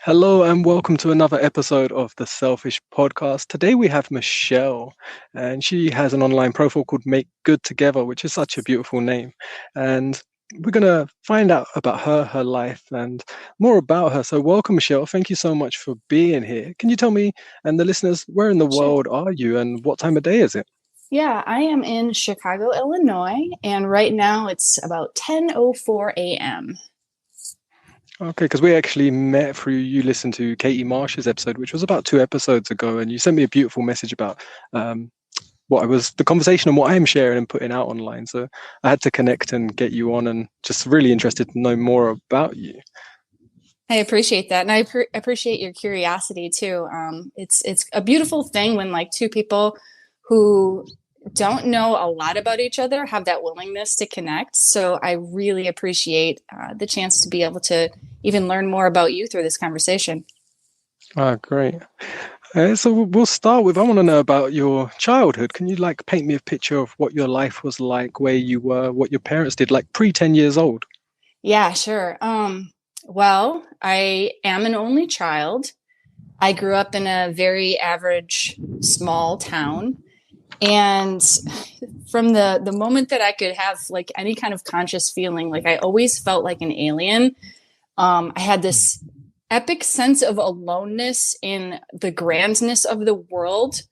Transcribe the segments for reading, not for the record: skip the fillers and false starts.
Hello and welcome to another episode of the Selfish Podcast. Today we have Michelle, and she has an online profile called Make Good Together, which is such a beautiful name. And we're going to find out about her life, and more about her. So, welcome, Michelle. Thank you so much for being here. Can you tell me and the listeners, where in the Sure. world are you and what time of day is it? Yeah, I am in Chicago, Illinois, and right now it's about 10:04 a.m. Okay, because we actually met through you listened to Katie Marsh's episode, which was about 2 episodes ago, and you sent me a beautiful message about um, what I was the conversation and what I'm sharing and putting out online. So I had to connect and get you on, and just really interested to know more about you. I appreciate that, and I appreciate your curiosity too. It's a beautiful thing when like two people who don't know a lot about each other have that willingness to connect. So I really appreciate the chance to be able to even learn more about you through this conversation. Ah, great. So we'll start with, I want to know about your childhood. Can you like paint me a picture of what your life was like, where you were, what your parents did, like pre 10 years old? Yeah, sure. Well, I am an only child. I grew up in a very average small town. And from the moment that I could have like any kind of conscious feeling, like I always felt like an alien. I had this epic sense of aloneness in the grandness of the world,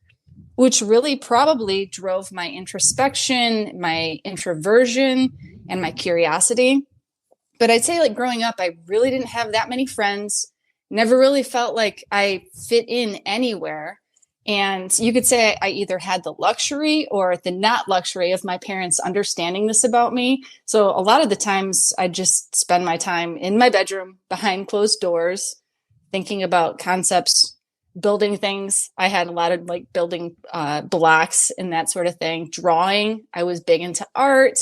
which really probably drove my introspection, my introversion, and my curiosity. But I'd say like growing up, I really didn't have that many friends, never really felt like I fit in anywhere. And you could say I either had the luxury or the not luxury of my parents understanding this about me. So a lot of the times I just spend my time in my bedroom behind closed doors, thinking about concepts, building things. I had a lot of like building blocks and that sort of thing, drawing. I was big into art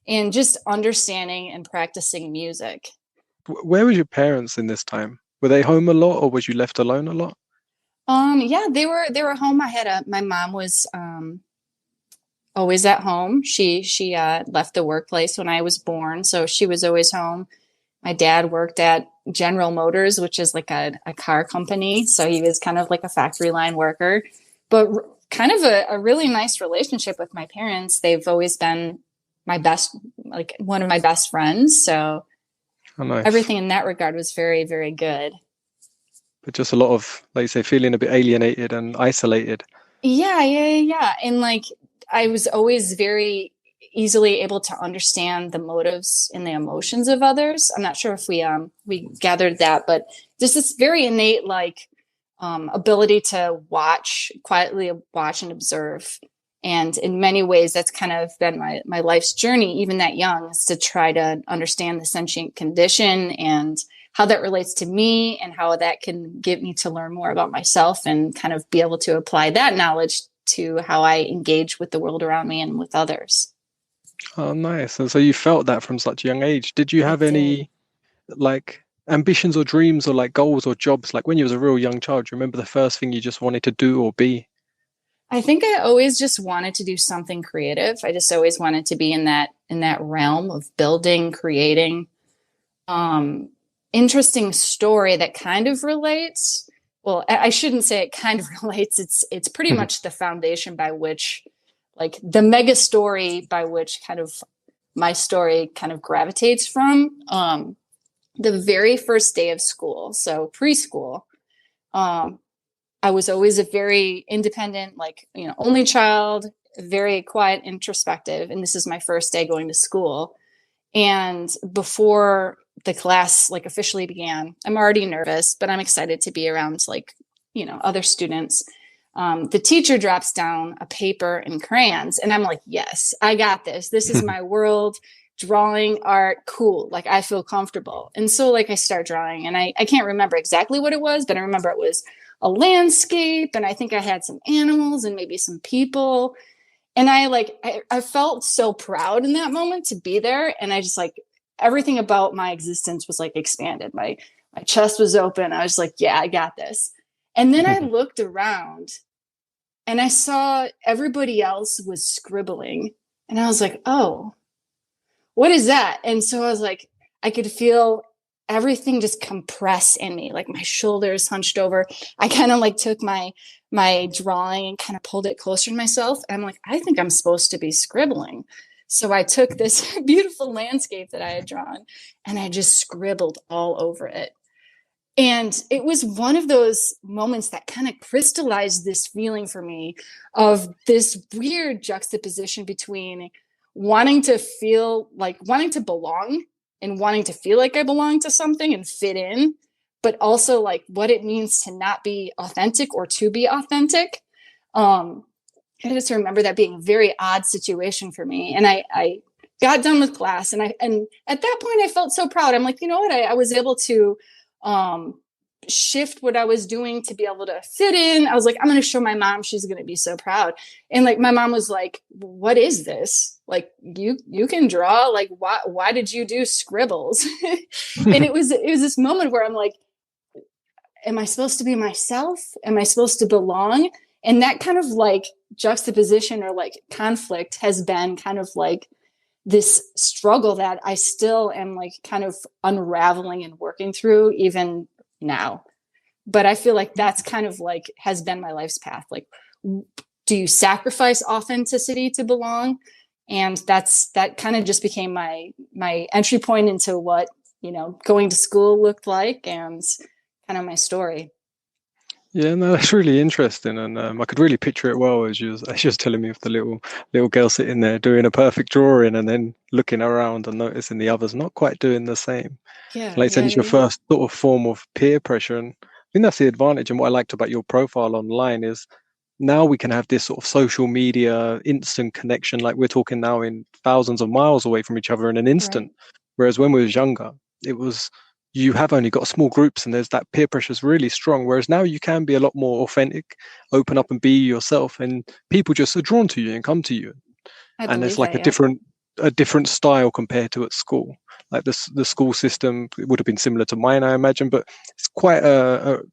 and just understanding and practicing music. Where were your parents in this time? Were they home a lot or was you left alone a lot? Yeah, they were home. My mom was always at home. She left the workplace when I was born, so she was always home. My dad worked at General Motors, which is like a car company, so he was kind of like a factory line worker, but kind of a really nice relationship with my parents. They've always been my best, like one of my best friends. So Oh, nice. everything in that regard was very, very good. But just a lot of, like you say, feeling a bit alienated and isolated. Yeah. And like I was always very easily able to understand the motives and the emotions of others. I'm not sure if we gathered that, but just this very innate like ability to quietly watch and observe. And in many ways, that's kind of been my life's journey, even that young, is to try to understand the sentient condition and how that relates to me and how that can get me to learn more about myself and kind of be able to apply that knowledge to how I engage with the world around me and with others. Oh, nice. And so you felt that from such a young age. Did you I have did. any like ambitions or dreams or like goals or jobs? Like when you was a real young child, do you remember the first thing you just wanted to do or be? I think I always just wanted to do something creative. I just always wanted to be in that realm of building, creating. Um, Interesting story that kind of relates. Well, I shouldn't say it kind of relates. It's pretty much the foundation by which, like the mega story by which kind of my story kind of gravitates from. The very first day of school, so preschool. Um, I was always a very independent, like, only child, very quiet, introspective. And this is my first day going to school. And before the class like officially began, I'm already nervous, but I'm excited to be around like, other students. The teacher drops down a paper and crayons, and I'm like, yes, I got this. This is my world. Drawing, art, cool. Like I feel comfortable. And so like I start drawing, and I can't remember exactly what it was, but I remember it was a landscape, and I think I had some animals and maybe some people. And I felt so proud in that moment to be there. And I just like everything about my existence was like expanded. My chest was open. I was like, yeah, I got this. And then I looked around and I saw everybody else was scribbling. And I was like, oh, what is that? And so I was like, I could feel everything just compressed in me, like my shoulders hunched over. I kind of like took my drawing and kind of pulled it closer to myself. And I'm like, I think I'm supposed to be scribbling. So I took this beautiful landscape that I had drawn and I just scribbled all over it. And it was one of those moments that kind of crystallized this feeling for me of this weird juxtaposition between wanting to feel like wanting to belong and wanting to feel like I belong to something and fit in, but also like what it means to not be authentic or to be authentic. I just remember that being a very odd situation for me. And I got done with class and at that point I felt so proud. I'm like, you know what? I was able to shift what I was doing to be able to fit in. I was like, I'm going to show my mom. She's going to be so proud. And like, my mom was like, what is this? Like, you can draw, like, why did you do scribbles? And it was this moment where I'm like, am I supposed to be myself? Am I supposed to belong? And that kind of like juxtaposition or like conflict has been kind of like this struggle that I still am like kind of unraveling and working through even now. But I feel like that's kind of like has been my life's path. Like, do you sacrifice authenticity to belong? And that kind of just became my entry point into what, going to school looked like and kind of my story. Yeah, no, that's really interesting, and I could really picture it well as she was telling me of the little girl sitting there doing a perfect drawing, and then looking around and noticing the others not quite doing the same. Yeah, Like I said, yeah, it's your yeah. first sort of form of peer pressure, and I think that's the advantage. And what I liked about your profile online is now we can have this sort of social media instant connection, like we're talking now in thousands of miles away from each other in an Right. instant. Whereas when we was younger, it was you have only got small groups and there's that peer pressure is really strong. Whereas now you can be a lot more authentic, open up and be yourself, and people just are drawn to you and come to you. I And it's believe like that, yeah. a different style compared to at school. Like the school system, it would have been similar to mine, I imagine, but it's quite a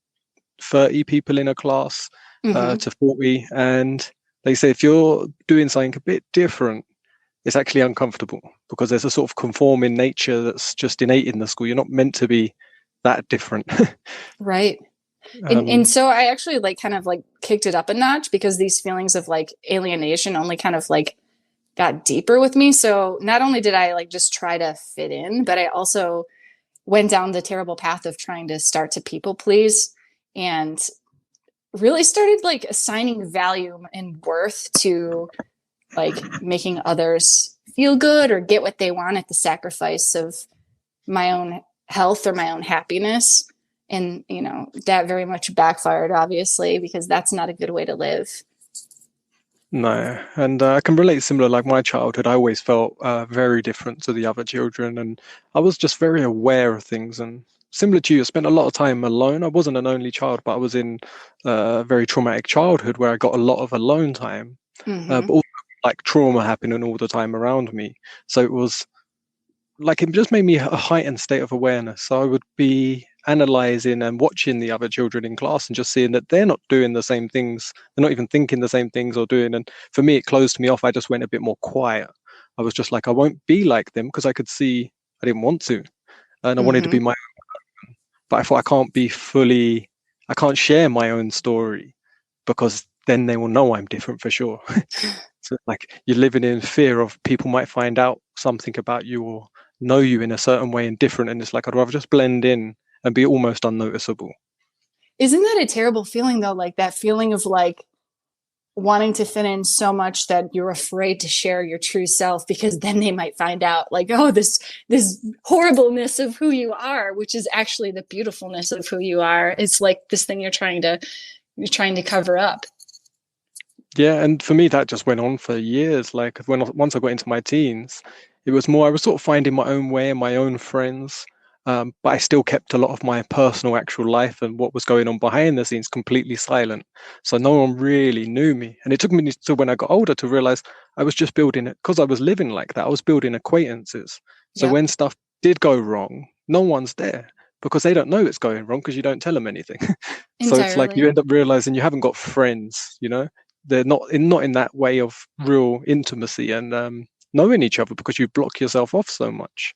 30 people in a class Mm-hmm. to 40. And they say if you're doing something a bit different, it's actually uncomfortable because there's a sort of conforming nature that's just innate in the school. You're not meant to be that different. Right. And um, so I actually like kind of like kicked it up a notch because these feelings of like alienation only kind of like got deeper with me. So not only did I like just try to fit in, but I also went down the terrible path of trying to start to people please and really started like assigning value and worth to like making others feel good or get what they want at the sacrifice of my own health or my own happiness. And, that very much backfired, obviously, because that's not a good way to live. no, and I can relate similar. Like my childhood, I always felt very different to the other children, and I was just very aware of things. And similar to you, I spent a lot of time alone. I wasn't an only child, but I was in a very traumatic childhood where I got a lot of alone time, but Mm-hmm. also like trauma happening all the time around me. So it was like it just made me a heightened state of awareness. So I would be analyzing and watching the other children in class and just seeing that they're not doing the same things. They're not even thinking the same things or doing. And for me, it closed me off. I just went a bit more quiet. I was just like, I won't be like them because I could see I didn't want to. And I wanted to be Mm-hmm. my own. But I thought I can't share my own story because then they will know I'm different for sure. So like you're living in fear of people might find out something about you or know you in a certain way and different. And it's like I'd rather just blend in and be almost unnoticeable. Isn't that a terrible feeling, though? Like that feeling of like wanting to fit in so much that you're afraid to share your true self because then they might find out like, oh, this horribleness of who you are, which is actually the beautifulness of who you are. It's like this thing you're trying to cover up. Yeah, and for me that just went on for years. Like once I got into my teens, it was more I was sort of finding my own way and my own friends, but I still kept a lot of my personal actual life and what was going on behind the scenes completely silent. So no one really knew me, and it took me to when I got older to realize I was just building it because I was living like that. I was building acquaintances. So Yep. when stuff did go wrong, no one's there because they don't know it's going wrong because you don't tell them anything. So it's like you Entirely. end up realizing you haven't got friends, they're not in that way of real intimacy and knowing each other because you block yourself off so much.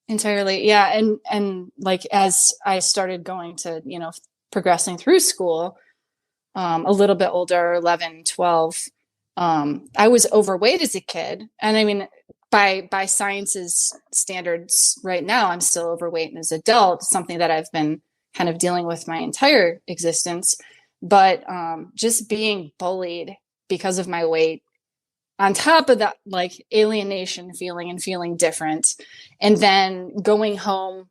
Entirely. Yeah. And like, as I started going to, progressing through school, a little bit older, 11, 12, I was overweight as a kid. And I mean, by science's standards right now, I'm still overweight as an adult, something that I've been kind of dealing with my entire existence. But just being bullied because of my weight, on top of that, like alienation feeling and feeling different, and then going home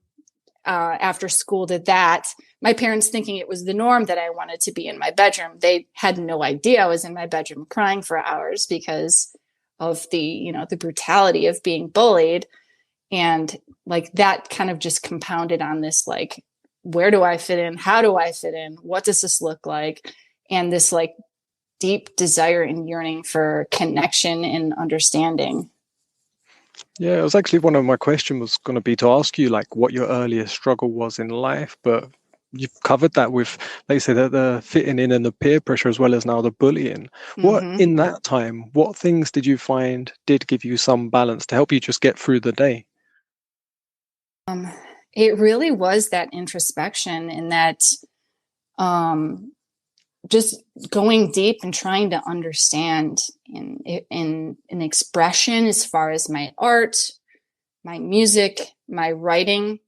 after school did that, my parents thinking it was the norm that I wanted to be in my bedroom. They had no idea I was in my bedroom crying for hours because of the brutality of being bullied. And like that kind of just compounded on this, like, where do I fit in? How do I fit in? What does this look like? And this like deep desire and yearning for connection and understanding. Yeah, it was actually one of my questions was going to be to ask you like what your earliest struggle was in life, but you've covered that with, like you say, the fitting in and the peer pressure as well as now the bullying. What Mm-hmm. in that time, what things did you find did give you some balance to help you just get through the day? It really was that introspection and that um, just going deep and trying to understand in an expression as far as my art, my music, my writing,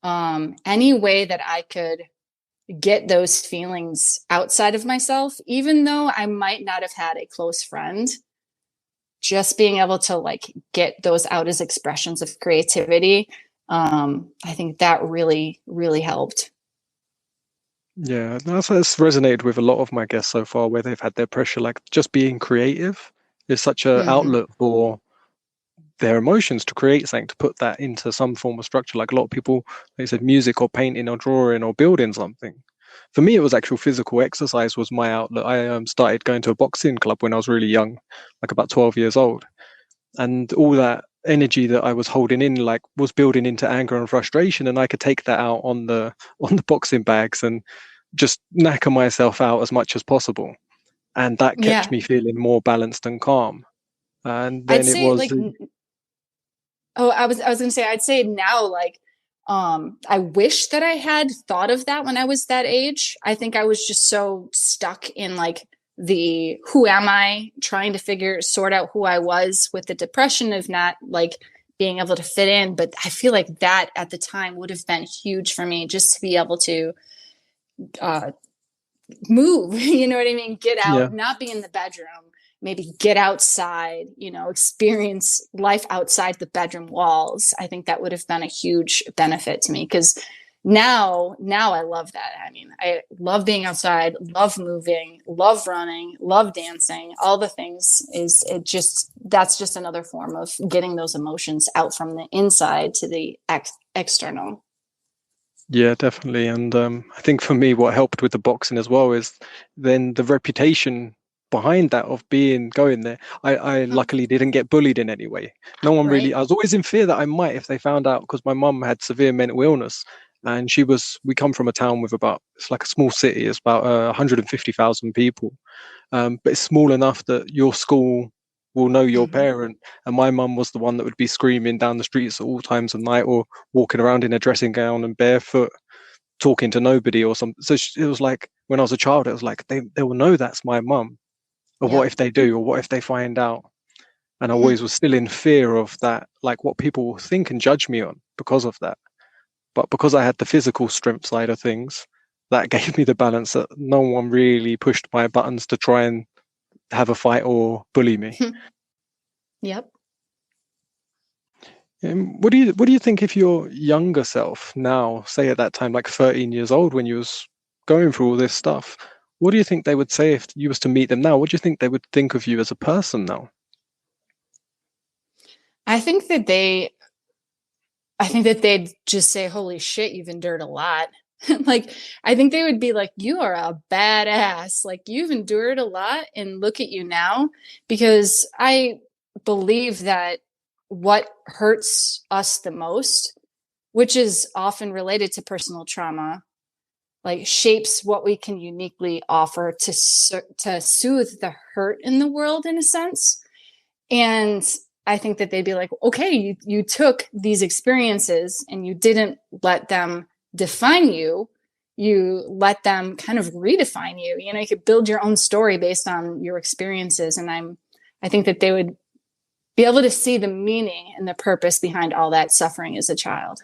any way that I could get those feelings outside of myself, even though I might not have had a close friend, just being able to like get those out as expressions of creativity. I think that really, really helped. Yeah, that's resonated with a lot of my guests so far, where they've had their pressure, like just being creative is such a Mm-hmm. outlet for their emotions to create something, to put that into some form of structure. Like a lot of people, they said music or painting or drawing or building something. For me, it was actual physical exercise was my outlet. I started going to a boxing club when I was really young, like about 12 years old. And all that energy that I was holding in, like, was building into anger and frustration. And I could take that out on the on the boxing bags and just knacker myself out as much as possible. And that kept Yeah. me feeling more balanced and calm. And I'd then it say was, like, oh, I was gonna say, I'd say now, like, I wish that I had thought of that when I was that age. I think I was just so stuck in like the who am I, trying to sort out who I was with the depression of not like being able to fit in. But I feel like that at the time would have been huge for me, just to be able to uh, move, you know what I mean? Get yeah. out, not be in the bedroom, maybe get outside, experience life outside the bedroom walls. I think that would have been a huge benefit to me, because now I love that. I mean, I love being outside, love moving, love running, love dancing, all the things. That's just another form of getting those emotions out from the inside to the external. Yeah, definitely. And I think for me, what helped with the boxing as well is then the reputation behind that of being going there. I luckily didn't get bullied in any way. No one really, Right. I was always in fear that I might if they found out, because my mum had severe mental illness. And we come from a town with about, it's like a small city, it's about 150,000 people. But it's small enough that your school will know your Mm-hmm. parent. And my mum was the one that would be screaming down the streets at all times of night, or walking around in a dressing gown and barefoot, talking to nobody or something. So it was like when I was a child, it was like they will know that's my mum. Or what Yep. if they do? Or what if they find out? And I always was still in fear of that, like what people will think and judge me on because of that. But because I had the physical strength side of things, that gave me the balance that no one really pushed my buttons to try and have a fight or bully me. Yep. What do you think if your younger self now, say at that time, like 13 years old, when you was going through all this stuff, what do you think they would say if you was to meet them now? What do you think they would think of you as a person now? I think that they I think that they'd just say, "Holy shit, you've endured a lot." Like, I think they would be like, "You are a badass. Like, you've endured a lot, and look at you now." Because I believe that what hurts us the most, which is often related to personal trauma, like shapes what we can uniquely offer to soothe the hurt in the world, in a sense. And I think that they'd be like, okay, you took these experiences and you didn't let them define you. You let them kind of redefine you. You know, you could build your own story based on your experiences. And I think that they would be able to see the meaning and the purpose behind all that suffering as a child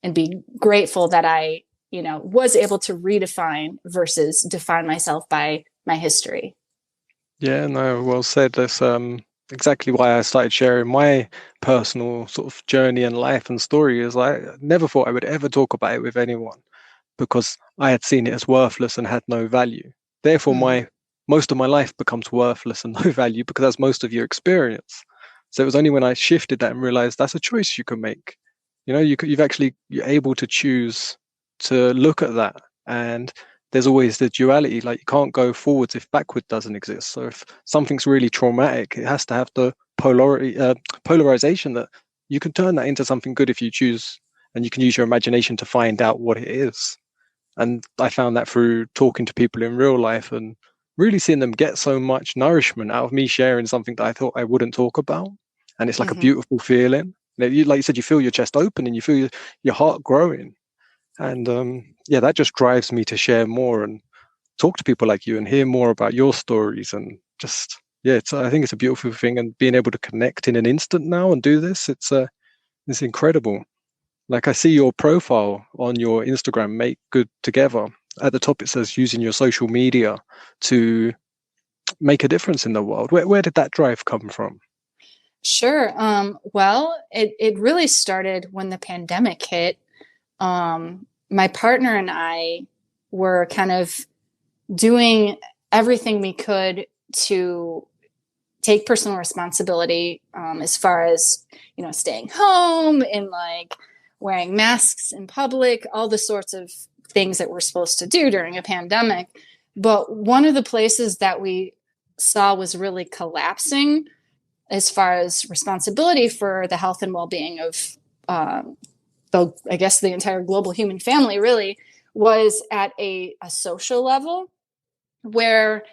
and be grateful that I, you know, was able to redefine versus define myself by my history. Yeah, no, well said. That's exactly why I started sharing my personal sort of journey and life and story. Is I never thought I would ever talk about it with anyone because I had seen it as worthless and had no value. Therefore, Mm. my most of my life becomes worthless and no value because that's most of your experience. So it was only when I shifted that and realized that's a choice you can make. You know, you're able to choose to look at that, and there's always the duality. Like you can't go forwards if backward doesn't exist. So if something's really traumatic, it has to have the polarization that you can turn that into something good if you choose, and you can use your imagination to find out what it is. And I found that through talking to people in real life and really seeing them get so much nourishment out of me sharing something that I thought I wouldn't talk about. And it's like a Mm-hmm. beautiful feeling. Like you said, you feel your chest open and you feel your heart growing. And yeah, that just drives me to share more and talk to people like you and hear more about your stories. And just, yeah, I think it's a beautiful thing. And being able to connect in an instant now and do this, it's incredible. Like I see your profile on your Instagram, Make Good Together. At the top, it says using your social media to make a difference in the world. Where did that drive come from? Sure. Well, it really started when the pandemic hit. My partner and I were kind of doing everything we could to take personal responsibility, as far as, you know, staying home and like wearing masks in public, all the sorts of things that we're supposed to do during a pandemic. But one of the places that we saw was really collapsing as far as responsibility for the health and well-being of, I guess, the entire global human family, really, was at a social level where,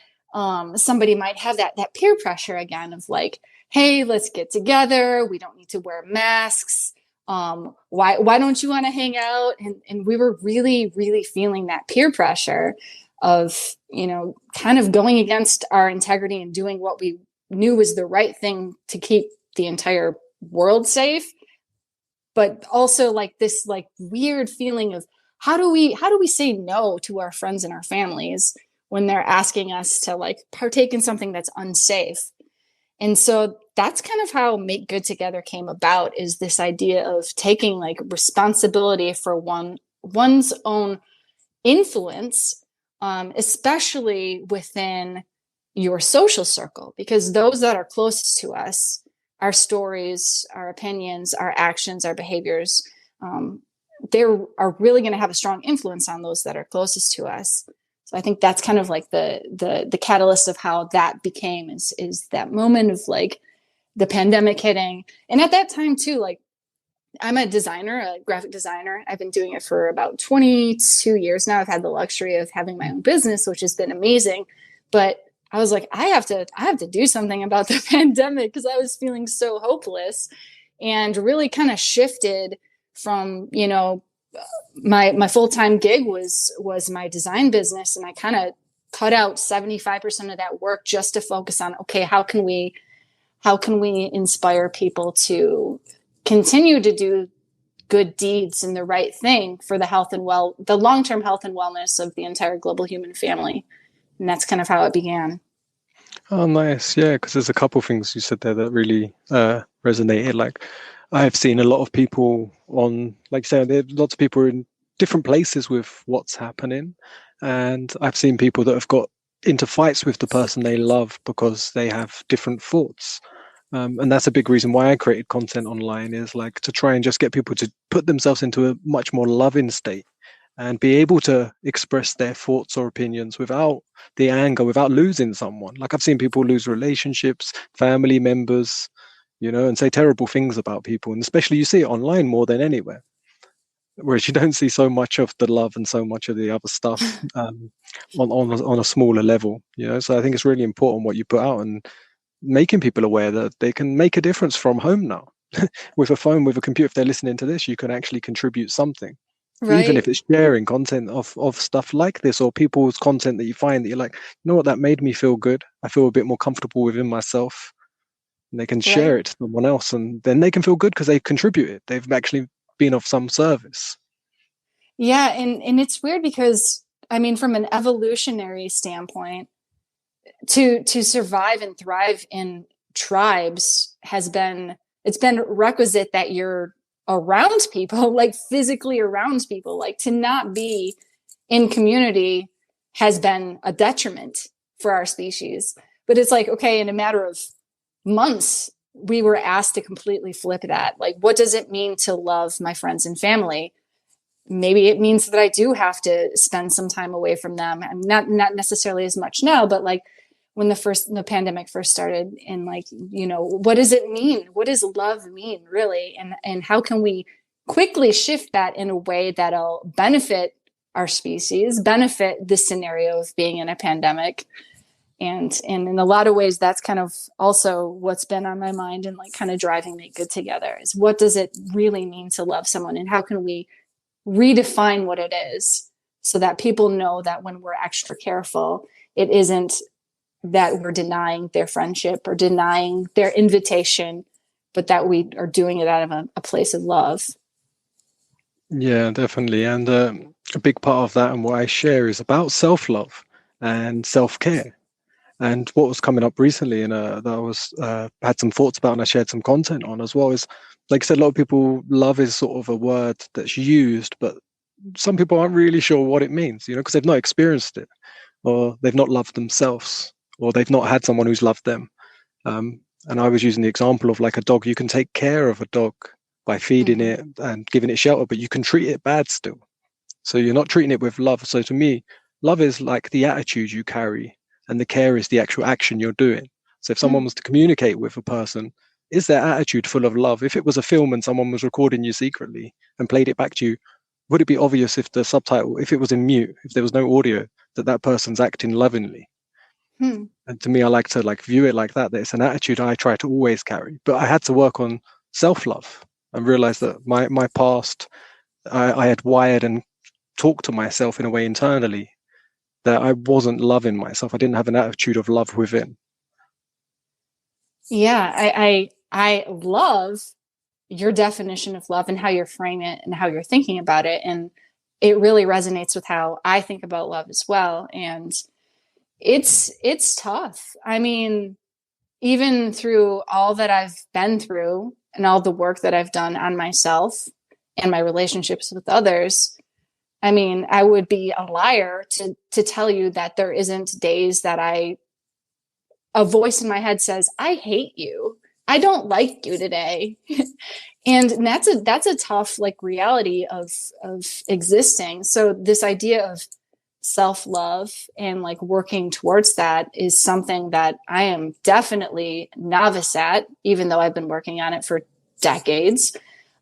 somebody might have that peer pressure again of like, hey, let's get together. We don't need to wear masks. Why don't you want to hang out? And we were really, really feeling that peer pressure of, you know, kind of going against our integrity and doing what we knew was the right thing to keep the entire world safe, but also like this like weird feeling of how do we say no to our friends and our families when they're asking us to like partake in something that's unsafe. And so that's kind of how Make Good Together came about, is this idea of taking like responsibility for one's own influence, especially within your social circle, because those that are closest to us, our stories, our opinions, our actions, our behaviors, they are really going to have a strong influence on those that are closest to us. So I think that's kind of like the catalyst of how that became, is that moment of like the pandemic hitting. And at that time too, like I'm a designer, a graphic designer. I've been doing it for about 22 years now. I've had the luxury of having my own business, which has been amazing. But I was like, I have to do something about the pandemic, because I was feeling so hopeless, and really kind of shifted from, you know, my full-time gig was my design business. And I kind of cut out 75% of that work just to focus on, okay, how can we inspire people to continue to do good deeds and the right thing for the long-term health and wellness of the entire global human family. And that's kind of how it began. Oh, nice. Yeah, because there's a couple things you said there that really resonated. Like, I've seen a lot of people on, like, say, there lots of people in different places with what's happening, and I've seen people that have got into fights with the person they love because they have different thoughts. And that's a big reason why I created content online, is like to try and just get people to put themselves into a much more loving state and be able to express their thoughts or opinions without the anger, without losing someone. Like I've seen people lose relationships, family members, you know, and say terrible things about people. And especially you see it online more than anywhere, whereas you don't see so much of the love and so much of the other stuff on a smaller level, you know. So I think it's really important what you put out, and making people aware that they can make a difference from home now. With a phone, with a computer, if they're listening to this, you can actually contribute something, even if Right. it's sharing content of stuff like this, or people's content that you find that you're like, you know what, that made me feel good. I feel a bit more comfortable within myself. And they can share Right. it to someone else, and then they can feel good because they've contributed. They've actually been of some service. Yeah, and it's weird because I mean, from an evolutionary standpoint, to survive and thrive in tribes has been it's been requisite that you're around people, like physically around people. Like to not be in community has been a detriment for our species. But it's like, okay, in a matter of months, we were asked to completely flip that. Like, what does it mean to love my friends and family? Maybe it means that I do have to spend some time away from them. I'm not necessarily as much now, but like when the pandemic first started, and like, you know, what does it mean? What does love mean really? And how can we quickly shift that in a way that'll benefit our species, benefit this scenario of being in a pandemic? And in a lot of ways, that's kind of also what's been on my mind and like kind of driving Make Good Together is what does it really mean to love someone, and how can we redefine what it is so that people know that when we're extra careful, it isn't that we're denying their friendship or denying their invitation, but that we are doing it out of a place of love. Yeah, definitely. And a big part of that and what I share is about self-love and self-care. And what was coming up recently, and that I was had some thoughts about, and I shared some content on as well, is like I said, a lot of people, love is sort of a word that's used, but some people aren't really sure what it means, you know, because they've not experienced it, or they've not loved themselves, or they've not had someone who's loved them. And I was using the example of like a dog. You can take care of a dog by feeding Mm-hmm. it and giving it shelter, but you can treat it bad still. So you're not treating it with love. So to me, love is like the attitude you carry, and the care is the actual action you're doing. So if someone was to communicate with a person, is their attitude full of love? If it was a film and someone was recording you secretly and played it back to you, would it be obvious if the subtitle, if it was in mute, if there was no audio, that that person's acting lovingly? Mm-hmm. And to me, I like to like view it like that. That it's an attitude I try to always carry. But I had to work on self-love and realize that my past, I had wired and talked to myself in a way internally that I wasn't loving myself. I didn't have an attitude of love within. Yeah, I love your definition of love and how you're framing it and how you're thinking about it. And it really resonates with how I think about love as well. And it's tough. I mean, even through all that I've been through and all the work that I've done on myself and my relationships with others, I mean, I would be a liar to tell you that there isn't days that a voice in my head says, I hate you. I don't like you today. And that's a tough like reality of existing. So this idea of self-love and like working towards that is something that I am definitely novice at, even though I've been working on it for decades.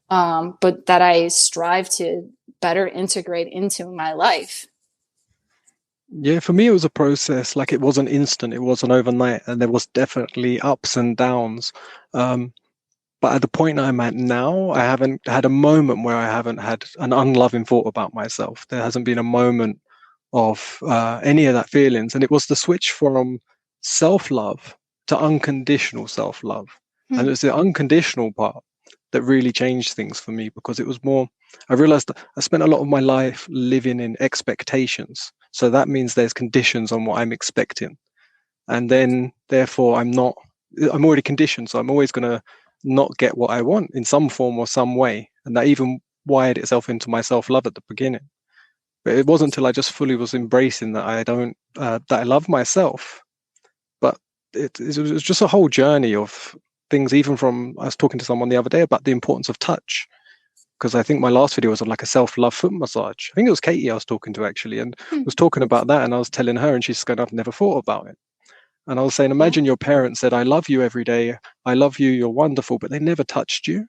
But that I strive to better integrate into my life. Yeah, for me, it was a process. Like it wasn't instant, it wasn't overnight, and there was definitely ups and downs. Um, but at the point I'm at now, I haven't had a moment where I haven't had an unloving thought about myself. There hasn't been a moment of any of that feelings. And it was the switch from self-love to unconditional self-love. And Hmm. it was the unconditional part that really changed things for me, because it was more, I realized that I spent a lot of my life living in expectations. So that means there's conditions on what I'm expecting. And then therefore I'm already conditioned. So I'm always going to not get what I want in some form or some way. And that even wired itself into my self-love at the beginning. But it wasn't until I just fully was embracing that I don't that I love myself. But it was just a whole journey of things. Even from, I was talking to someone the other day about the importance of touch, because I think my last video was on like a self-love foot massage. I think it was Katie I was talking to actually, and Hmm. was talking about that. And I was telling her, and she's going, "I've never thought about it." And I was saying, Yeah. imagine your parents said, "I love you every day. I love you. You're wonderful," but they never touched you.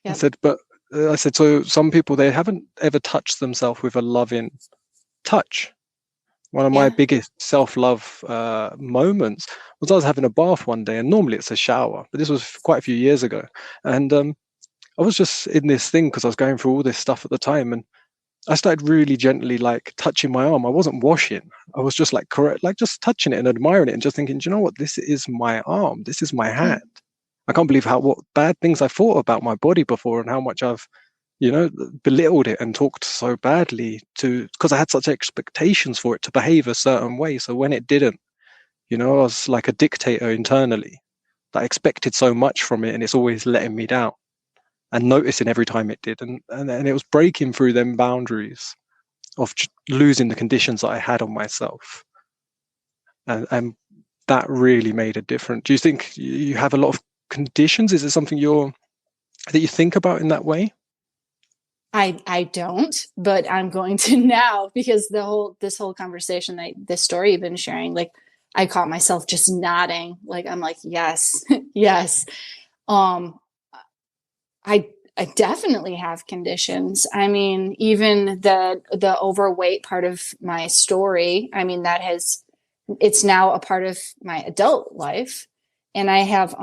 I Yep. said, but I said, so some people, they haven't ever touched themselves with a loving touch. One of my Yeah. biggest self-love moments was I was having a bath one day, and normally it's a shower, but this was quite a few years ago. And I was just in this thing because I was going through all this stuff at the time, and I started really gently like touching my arm. I wasn't washing. I was just like like just touching it and admiring it and just thinking, do you know what? This is my arm. This is my hand. I can't believe what bad things I thought about my body before and how much I've, belittled it and talked so badly because I had such expectations for it to behave a certain way. So when it didn't, I was like a dictator internally that I expected so much from it and it's always letting me down and noticing every time it did. And it was breaking through them boundaries of losing the conditions that I had on myself. And that really made a difference. Do you think you have a lot of conditions? Is it something that you think about in that way? I don't, but I'm going to now, because this whole conversation, this story you've been sharing, like I caught myself just nodding. Like I'm like, yes, yes. I definitely have conditions. I mean, even the overweight part of my story, I mean, it's now a part of my adult life. And I have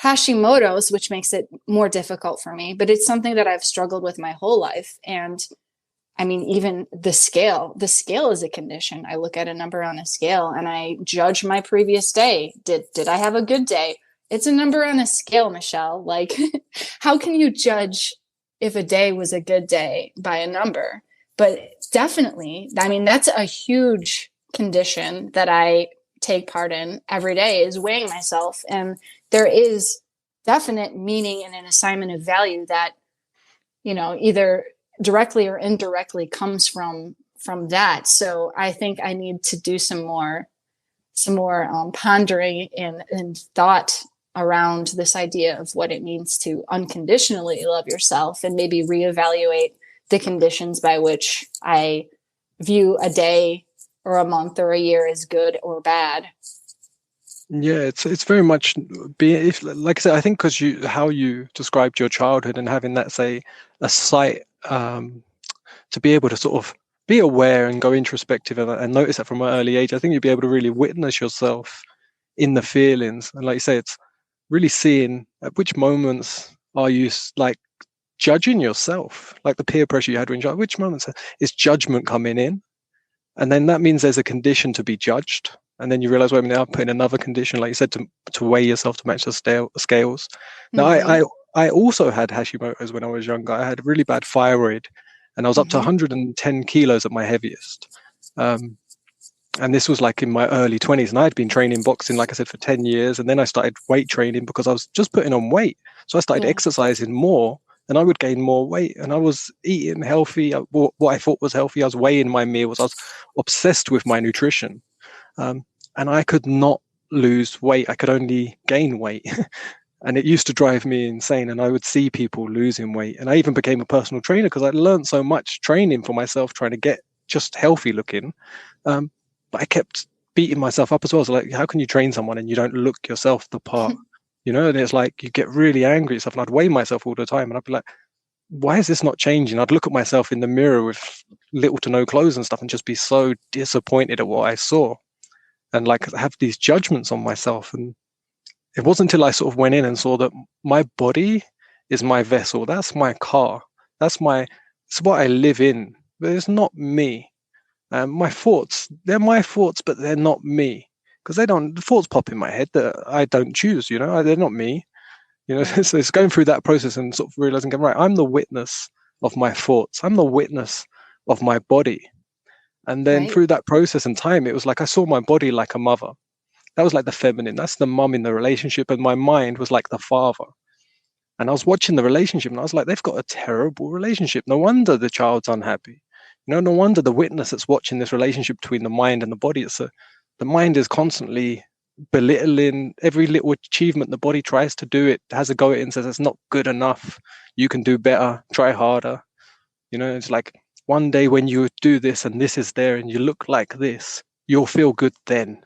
Hashimoto's, which makes it more difficult for me, but it's something that I've struggled with my whole life. And I mean, even the scale is a condition. I look at a number on a scale and I judge my previous day. Did I have a good day? It's a number on a scale, Michelle. Like, how can you judge if a day was a good day by a number? But definitely, I mean, that's a huge condition that I take part in every day, is weighing myself. And there is definite meaning and an assignment of value that, either directly or indirectly comes from that. So I think I need to do some more pondering and thought around this idea of what it means to unconditionally love yourself, and maybe reevaluate the conditions by which I view a day or a month or a year as good or bad. Yeah, it's very much if, like I said, I think because how you described your childhood and having that, say, a sight to be able to sort of be aware and go introspective and notice that from an early age, I think you'd be able to really witness yourself in the feelings. And like you say, it's really seeing at which moments are you like judging yourself, like the peer pressure you had which moments is judgment coming in, and then that means there's a condition to be judged. And then you realize, wait a minute, I'll put in another condition, like you said, to weigh yourself to match the scales. Now, Mm-hmm. I also had Hashimoto's when I was younger. I had really bad thyroid, and I was up to Mm-hmm. 110 kilos at my heaviest. And this was like in my early 20s. And I had been training boxing, like I said, for 10 years. And then I started weight training because I was just putting on weight. So I started Yeah. exercising more and I would gain more weight. And I was eating healthy, what I thought was healthy. I was weighing my meals. I was obsessed with my nutrition. And I could not lose weight. I could only gain weight. And it used to drive me insane. And I would see people losing weight. And I even became a personal trainer because I learned so much training for myself, trying to get just healthy looking. But I kept beating myself up as well. So like, how can you train someone and you don't look yourself the part? And it's like you get really angry at yourself. And I'd weigh myself all the time. And I'd be like, why is this not changing? I'd look at myself in the mirror with little to no clothes and stuff and just be so disappointed at what I saw. And like have these judgments on myself. And it wasn't until I sort of went in and saw that my body is my vessel. That's my car. It's what I live in. But it's not me. My thoughts, they're my thoughts, but they're not me. Because the thoughts pop in my head that I don't choose, they're not me. Right. So it's going through that process and sort of realizing, right, I'm the witness of my thoughts. I'm the witness of my body. And then Right. through that process and time, it was like I saw my body like a mother. That was like the feminine. That's the mum in the relationship. And my mind was like the father. And I was watching the relationship and I was like, they've got a terrible relationship. No wonder the child's unhappy. No wonder the witness that's watching this relationship between the mind and the body. The mind is constantly belittling every little achievement the body tries to do. It has a go at it and says, it's not good enough. You can do better. Try harder. It's like one day when you do this and this is there and you look like this, you'll feel good then.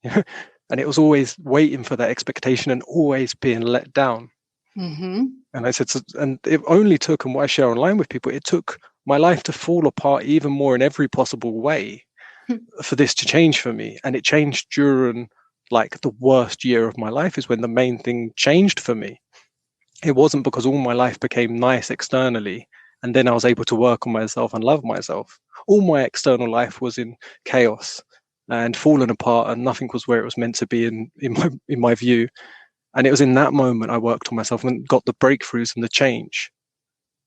And it was always waiting for that expectation and always being let down. Mm-hmm. And I said, and it only took, and what I share online with people, it took my life to fall apart even more in every possible way for this to change for me. And it changed during like the worst year of my life is when the main thing changed for me. It wasn't because all my life became nice externally and then I was able to work on myself and love myself. All my external life was in chaos and falling apart, and nothing was where it was meant to be in my view. And it was in that moment I worked on myself and got the breakthroughs and the change.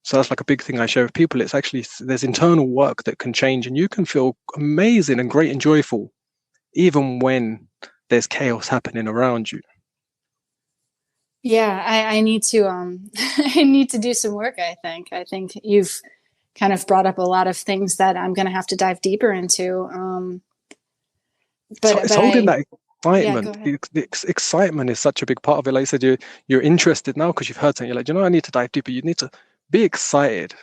So that's like a big thing I share with people. It's actually, there's internal work that can change, and you can feel amazing and great and joyful even when there's chaos happening around you. Yeah, I need to I need to do some work, I think. I think you've kind of brought up a lot of things that I'm going to have to dive deeper into. So it's holding that yeah, go excitement. ahead. The excitement is such a big part of it. Like I said, you're interested now because you've heard something. You're like, I need to dive deeper. You need to be excited.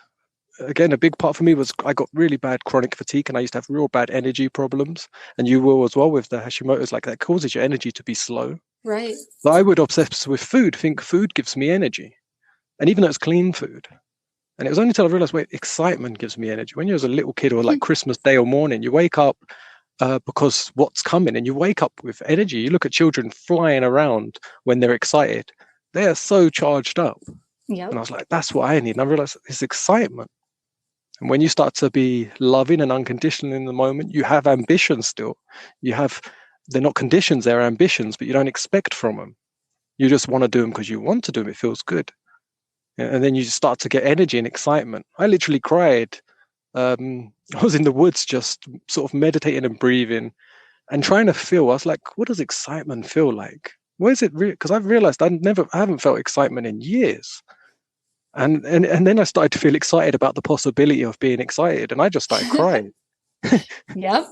Again, a big part for me was I got really bad chronic fatigue, and I used to have real bad energy problems. And you will as well with the Hashimoto's. Like that causes your energy to be slow. Right. So I would obsess with food, think food gives me energy, and even though it's clean food. And it was only until I realized, wait, excitement gives me energy. When you're a little kid or like Christmas Day or morning, you wake up because what's coming, and you wake up with energy. You look at children flying around when they're excited. They are so charged up. Yep. And I was like, that's what I need. And I realized it's excitement. And when you start to be loving and unconditional in the moment, you have ambitions still. They're not conditions, they're ambitions, but you don't expect from them. You just want to do them because you want to do them. It feels good. And then you start to get energy and excitement. I literally cried. I was in the woods just sort of meditating and breathing and trying to feel. I was like, what does excitement feel like? What is it? Because I've realized I haven't felt excitement in years. And then I started to feel excited about the possibility of being excited, and I just started crying. Yep.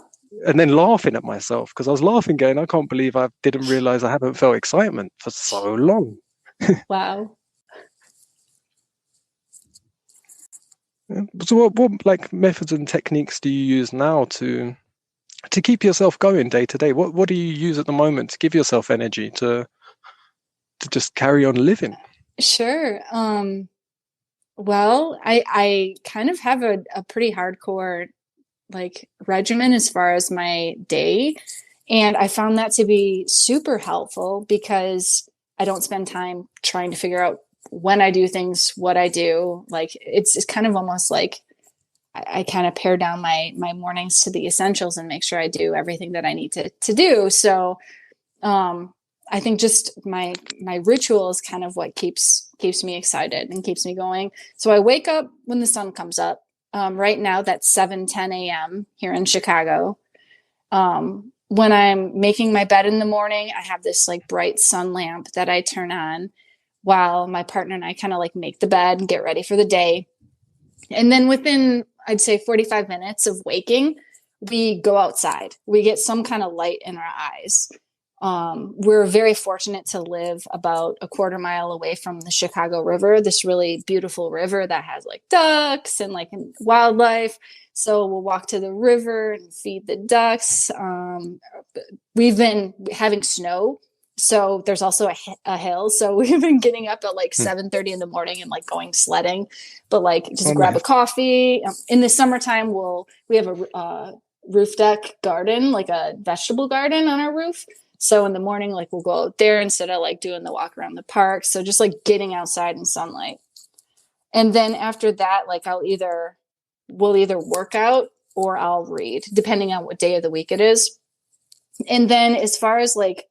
And then laughing at myself because I was laughing, going, I can't believe I didn't realize I haven't felt excitement for so long. Wow. So what like methods and techniques do you use now to keep yourself going day to day? What do you use at the moment to give yourself energy to just carry on living? Sure. Well, I kind of have a pretty hardcore like regimen as far as my day. And I found that to be super helpful because I don't spend time trying to figure out when I do things, what I do. Like it's kind of almost like I kind of pare down my mornings to the essentials and make sure I do everything that I need to do. So I think just my ritual is kind of what keeps me excited and keeps me going. So I wake up when the sun comes up. Right now that's 7:10 a.m. here in Chicago. When I'm making my bed in the morning, I have this like bright sun lamp that I turn on while my partner and I kind of like make the bed and get ready for the day. And then within, I'd say 45 minutes of waking, we go outside. We get some kind of light in our eyes. We're very fortunate to live about a quarter mile away from the Chicago River, this really beautiful river that has like ducks and like wildlife. So we'll walk to the river and feed the ducks. We've been having snow, so there's also a hill. So we've been getting up at like 7:30 in the morning and like going sledding, but like just grab a coffee. In the summertime, we have a roof deck garden, like a vegetable garden on our roof. So in the morning, like we'll go out there instead of like doing the walk around the park. So just like getting outside in sunlight. And then after that, like we'll either work out or I'll read, depending on what day of the week it is. And then as far as like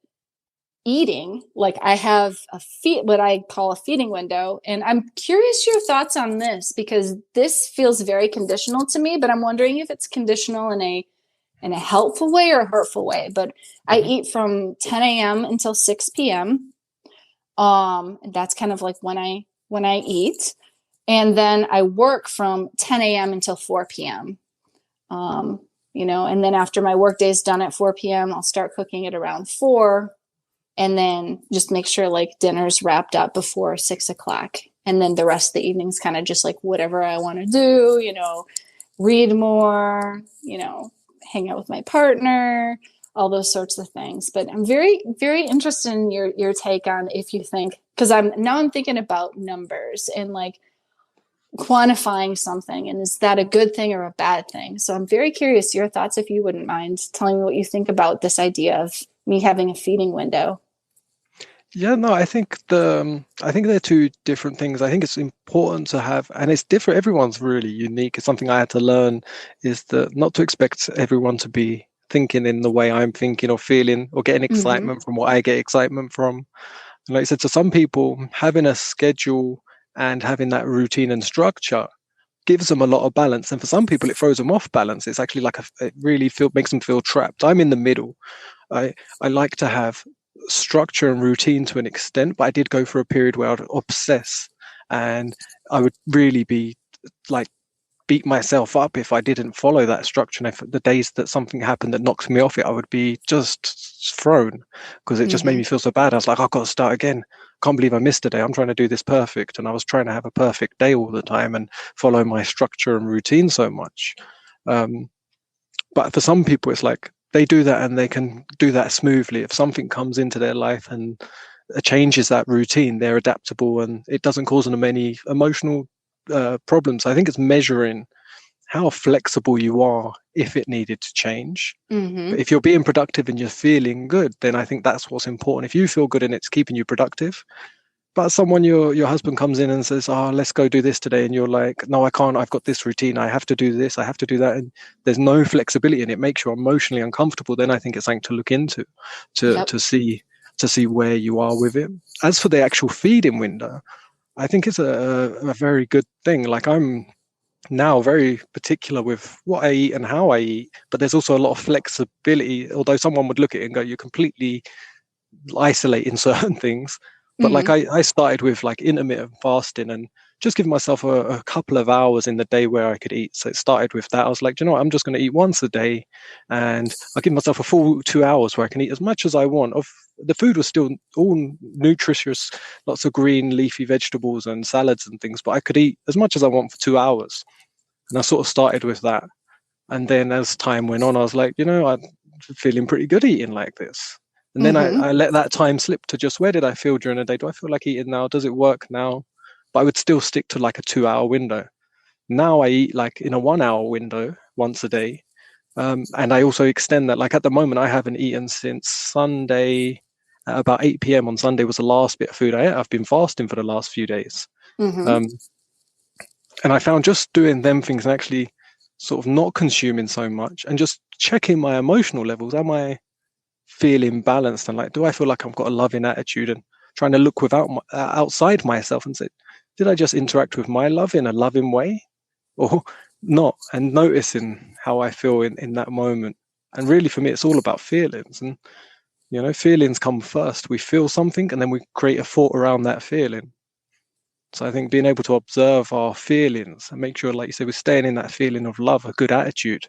eating, like I have what I call a feeding window. And I'm curious your thoughts on this because this feels very conditional to me, but I'm wondering if it's conditional in a helpful way or a hurtful way. But I eat from 10 a.m. until 6 p.m. That's kind of like when I eat. And then I work from 10 a.m. until 4 p.m. And then after my work day is done at 4 p.m., I'll start cooking at around 4. And then just make sure like dinner's wrapped up before 6 o'clock. And then the rest of the evening's kind of just like whatever I want to do, read more, hang out with my partner, all those sorts of things. But I'm very, very interested in your take on if you think, because I'm thinking about numbers and like quantifying something, and is that a good thing or a bad thing? So I'm very curious your thoughts, if you wouldn't mind telling me what you think about this idea of me having a feeding window. Yeah, no, I think they're two different things. I think it's important to have, and it's different. Everyone's really unique. It's something I had to learn, is that not to expect everyone to be thinking in the way I'm thinking or feeling or getting Mm-hmm. excitement from what I get excitement from. And like I said, to some people, having a schedule and having that routine and structure gives them a lot of balance. And for some people, it throws them off balance. It's actually like it really makes them feel trapped. I'm in the middle. I I like to have structure and routine to an extent, but I did go for a period where I'd obsess, and I would really be like beat myself up if I didn't follow that structure. And if the days that something happened that knocks me off it, I would be just thrown because it just made Mm-hmm. me feel so bad. I was like, I've got to start again. Can't believe I missed a day. I'm trying to do this perfect. And I was trying to have a perfect day all the time and follow my structure and routine so much. Um, but for some people, it's like they do that and they can do that smoothly. If something comes into their life and changes that routine, they're adaptable and it doesn't cause them any emotional problems. I think it's measuring how flexible you are if it needed to change. Mm-hmm. But if you're being productive and you're feeling good, then I think that's what's important. If you feel good and it's keeping you productive, but someone, your husband comes in and says, "Oh, let's go do this today," and you're like, "No, I can't. I've got this routine. I have to do this. I have to do that," and there's no flexibility, and it makes you emotionally uncomfortable. Then I think it's something to look into, to Yep. to see to see where you are with it. As for the actual feeding window, I think it's a very good thing. Like I'm now very particular with what I eat and how I eat, but there's also a lot of flexibility. Although someone would look at it and go, "You're completely isolating certain things." But like Mm-hmm. I started with like intermittent fasting and just giving myself a couple of hours in the day where I could eat. So it started with that. I was like, "Do you know what? I'm just going to eat once a day, and I give myself a full 2 hours where I can eat as much as I want." Of the food was still all nutritious, lots of green leafy vegetables and salads and things, but I could eat as much as I want for 2 hours. And I sort of started with that. And then as time went on, I was like, I'm feeling pretty good eating like this. And then Mm-hmm. I let that time slip to just where did I feel during the day? Do I feel like eating now? Does it work now? But I would still stick to like a 2 hour window. Now I eat like in a 1 hour window once a day. And I also extend that. Like at the moment, I haven't eaten since Sunday. At about 8 p.m. on Sunday was the last bit of food I ate. I've been fasting for the last few days. Mm-hmm. Um, and I found just doing them things and actually sort of not consuming so much and just checking my emotional levels. Am I feeling balanced? And like, do I feel like I've got a loving attitude and trying to look outside myself and say, did I just interact with my love in a loving way or not? And noticing how I feel in that moment. And really for me, it's all about feelings. And, feelings come first. We feel something and then we create a thought around that feeling. So I think being able to observe our feelings and make sure, like you said, we're staying in that feeling of love, a good attitude,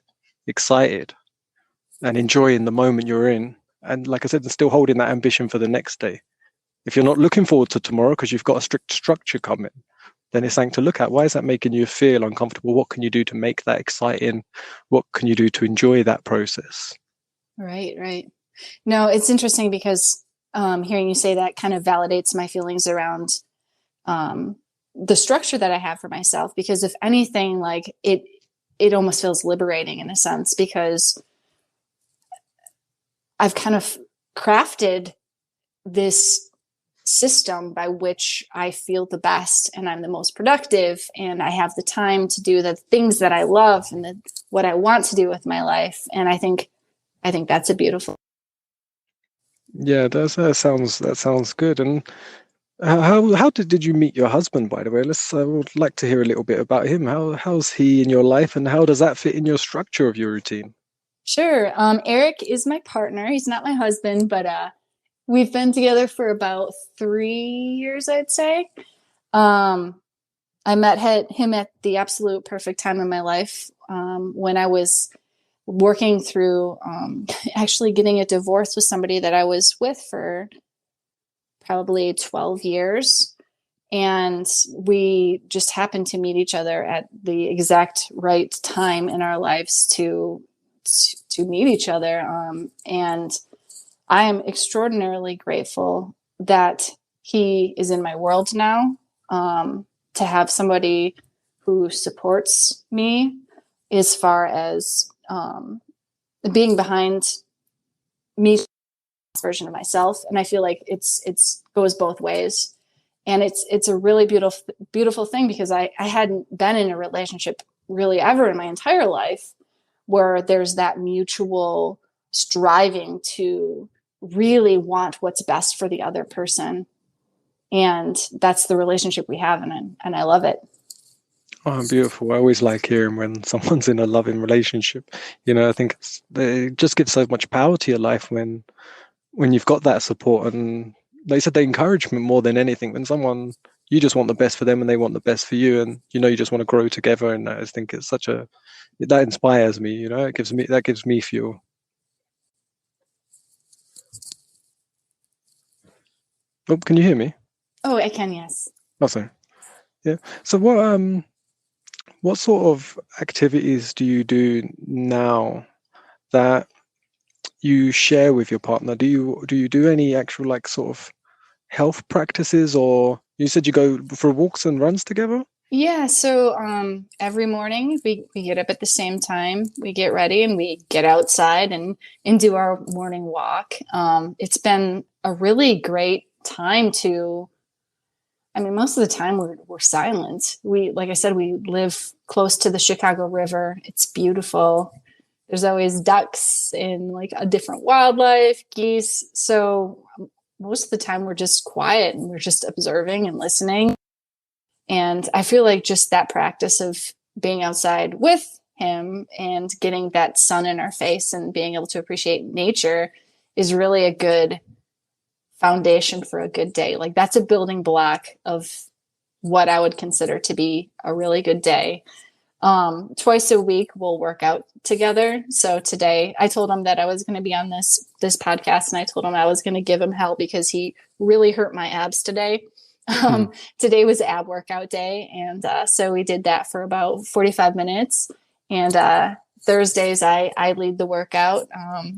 excited, and enjoying the moment you're in. And like I said, and still holding that ambition for the next day. If you're not looking forward to tomorrow because you've got a strict structure coming, then it's something to look at. Why is that making you feel uncomfortable? What can you do to make that exciting? What can you do to enjoy that process? Right, right. No, it's interesting because hearing you say that kind of validates my feelings around um, the structure that I have for myself. Because if anything, like it almost feels liberating in a sense because I've kind of crafted this system by which I feel the best and I'm the most productive and I have the time to do the things that I love and what I want to do with my life. And I think that's a beautiful. Yeah, that sounds good. And how did you meet your husband, by the way? I would like to hear a little bit about him. How's he in your life, and how does that fit in your structure of your routine? Sure. Eric is my partner. He's not my husband, but we've been together for about 3 years, I'd say. Um, I met him at the absolute perfect time in my life when I was working through actually getting a divorce with somebody that I was with for probably 12 years. And we just happened to meet each other at the exact right time in our lives to meet each other. And I am extraordinarily grateful that he is in my world now. To have somebody who supports me as far as being behind me version of myself. And I feel like it's goes both ways. And it's a really beautiful thing, because I hadn't been in a relationship really ever in my entire life where there's that mutual striving to really want what's best for the other person. And that's the relationship we have, and I love it. Oh, beautiful. I always like hearing when someone's in a loving relationship. I think it just gives so much power to your life when you've got that support, and like I said, the encouragement more than anything. When someone, you just want the best for them and they want the best for you, and you just want to grow together. And I just think it's that inspires me. That gives me fuel. Oh, can you hear me? Oh, I can, yes. Oh, sorry. Yeah. So what sort of activities do you do now that you share with your partner? Do you do any actual like sort of health practices, or you said you go for walks and runs together? Yeah, so every morning we get up at the same time. We get ready and we get outside and do our morning walk. It's been a really great time to, I mean, most of the time we're silent. Like I said, we live close to the Chicago River. It's beautiful. There's always ducks and like a different wildlife, geese. So most of the time we're just quiet and we're just observing and listening. And I feel like just that practice of being outside with him and getting that sun in our face and being able to appreciate nature is really a good foundation for a good day. Like that's a building block of what I would consider to be a really good day. Twice a week we'll work out together. So today I told him that I was going to be on this podcast, and I told him I was going to give him hell because he really hurt my abs today. Today was ab workout day. And so we did that for about 45 minutes. And Thursdays I lead the workout.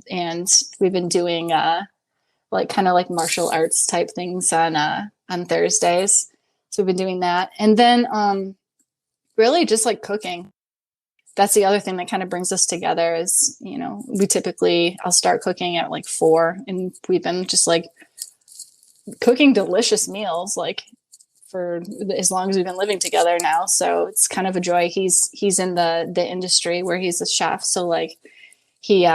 And we've been doing kind of martial arts type things on Thursdays. So we've been doing that. And then really just like cooking. That's the other thing that kind of brings us together is, I'll start cooking at like 4, and we've been just like cooking delicious meals like for as long as we've been living together now. So it's kind of a joy. He's in the industry where he's a chef. So like he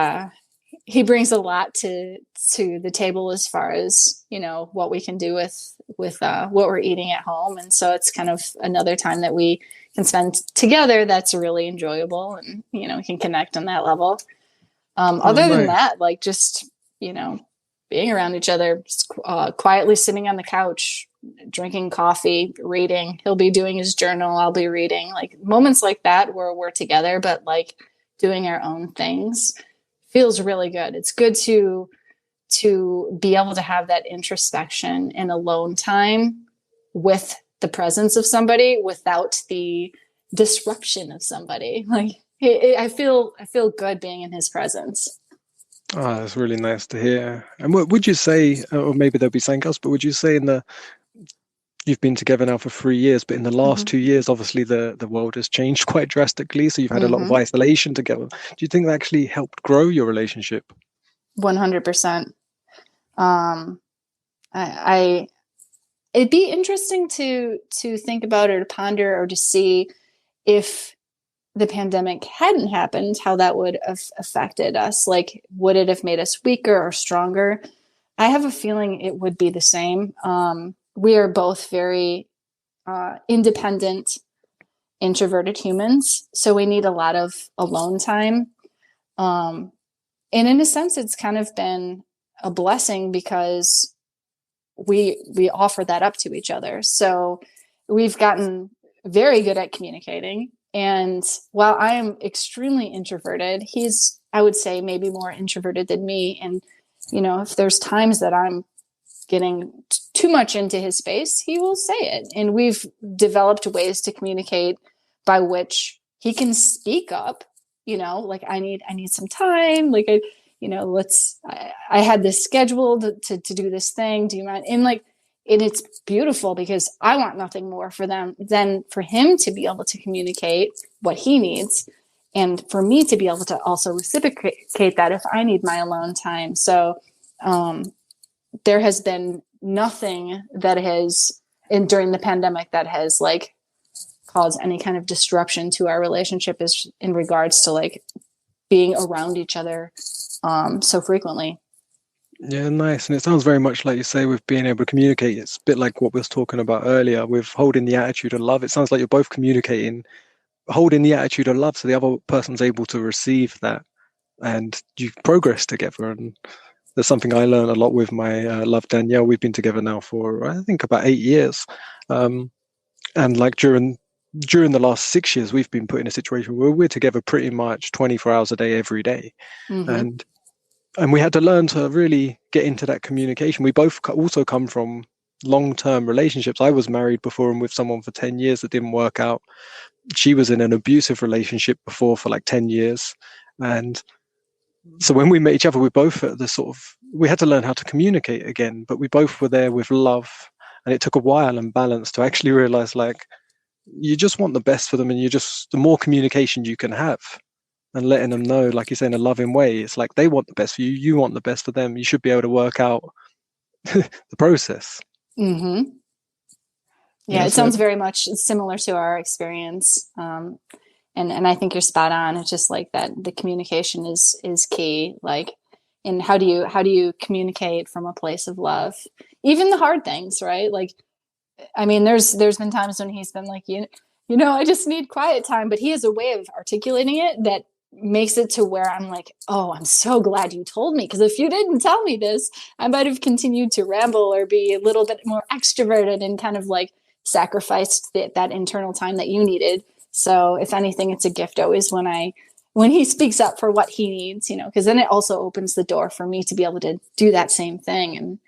brings a lot to the table as far as, what we can do with what we're eating at home. And so it's kind of another time that we can spend together that's really enjoyable, and, we can connect on that level. Other than that, like just, being around each other, quietly sitting on the couch, drinking coffee, reading. He'll be doing his journal. I'll be reading. Like moments like that where we're together, but like doing our own things feels really good. It's good to be able to have that introspection and alone time with the presence of somebody without the disruption of somebody. Like I feel good being in his presence. Oh, that's really nice to hear. And what would you say, or maybe there'll be something else, but would you say you've been together now for 3 years, but in the last 2 years, obviously the world has changed quite drastically. So you've had a lot of isolation together. Do you think that actually helped grow your relationship? 100%. It'd be interesting to think about or to ponder or to see if the pandemic hadn't happened, how that would have affected us. Like, would it have made us weaker or stronger? I have a feeling it would be the same. We are both very independent, introverted humans, so we need a lot of alone time. And in a sense, it's kind of been a blessing because we offer that up to each other. So we've gotten very good at communicating. And while I am extremely introverted, he's, I would say, maybe more introverted than me. And, if there's times that I'm getting too much into his space, he will say it. And we've developed ways to communicate by which he can speak up, like I need some time. Like, I had this scheduled to do this thing. Do you mind? And like, it's beautiful because I want nothing more for them than for him to be able to communicate what he needs, and for me to be able to also reciprocate that if I need my alone time. So there has been nothing that has during the pandemic that has like caused any kind of disruption to our relationship is in regards to like being around each other so frequently. Yeah, nice. And it sounds very much like you say with being able to communicate. It's a bit like what we was talking about earlier with holding the attitude of love. It sounds like you're both communicating, holding the attitude of love, so the other person's able to receive that, and you progress together. And there's something I learned a lot with my love Danielle. We've been together now for I think about 8 years, and like during the last 6 years, we've been put in a situation where we're together pretty much 24 hours a day, every day, Mm-hmm. and we had to learn to really get into that communication. We both also come from long-term relationships. I was married before and with someone for 10 years that didn't work out. She was in an abusive relationship before for like 10 years. And so when we met each other, we both at the sort of, we had to learn how to communicate again, but we both were there with love. And it took a while and balance to actually realize like, you just want the best for them, and the more communication you can have and letting them know, like you say, in a loving way, it's like they want the best for you, you want the best for them. You should be able to work out the process. Mm-hmm. Yeah, Yeah, it so sounds very much similar to our experience. And I think you're spot on. It's just like that the communication is key. Like, and how do you communicate from a place of love? Even the hard things, right? Like, I mean, there's been times when he's been like, I just need quiet time, but he has a way of articulating it that makes it to where I'm like, oh, I'm so glad you told me, because if you didn't tell me this, I might have continued to ramble or be a little bit more extroverted and kind of like sacrificed that internal time that you needed. So if anything, it's a gift always when he speaks up for what he needs, because then it also opens the door for me to be able to do that same thing and,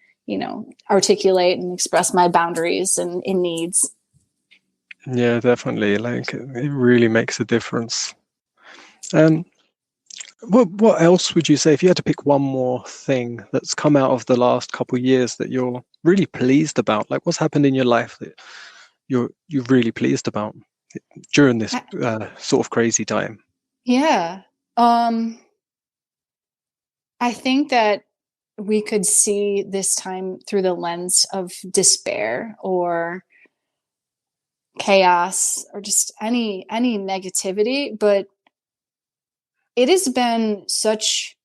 articulate and express my boundaries and needs. yeah, definitely. Like it really makes a difference. And what else would you say if you had to pick one more thing that's come out of the last couple of years that you're really pleased about? Like what's happened in your life that you're really pleased about during this sort of crazy time? Yeah. I think that we could see this time through the lens of despair or chaos or just any negativity, but it has been such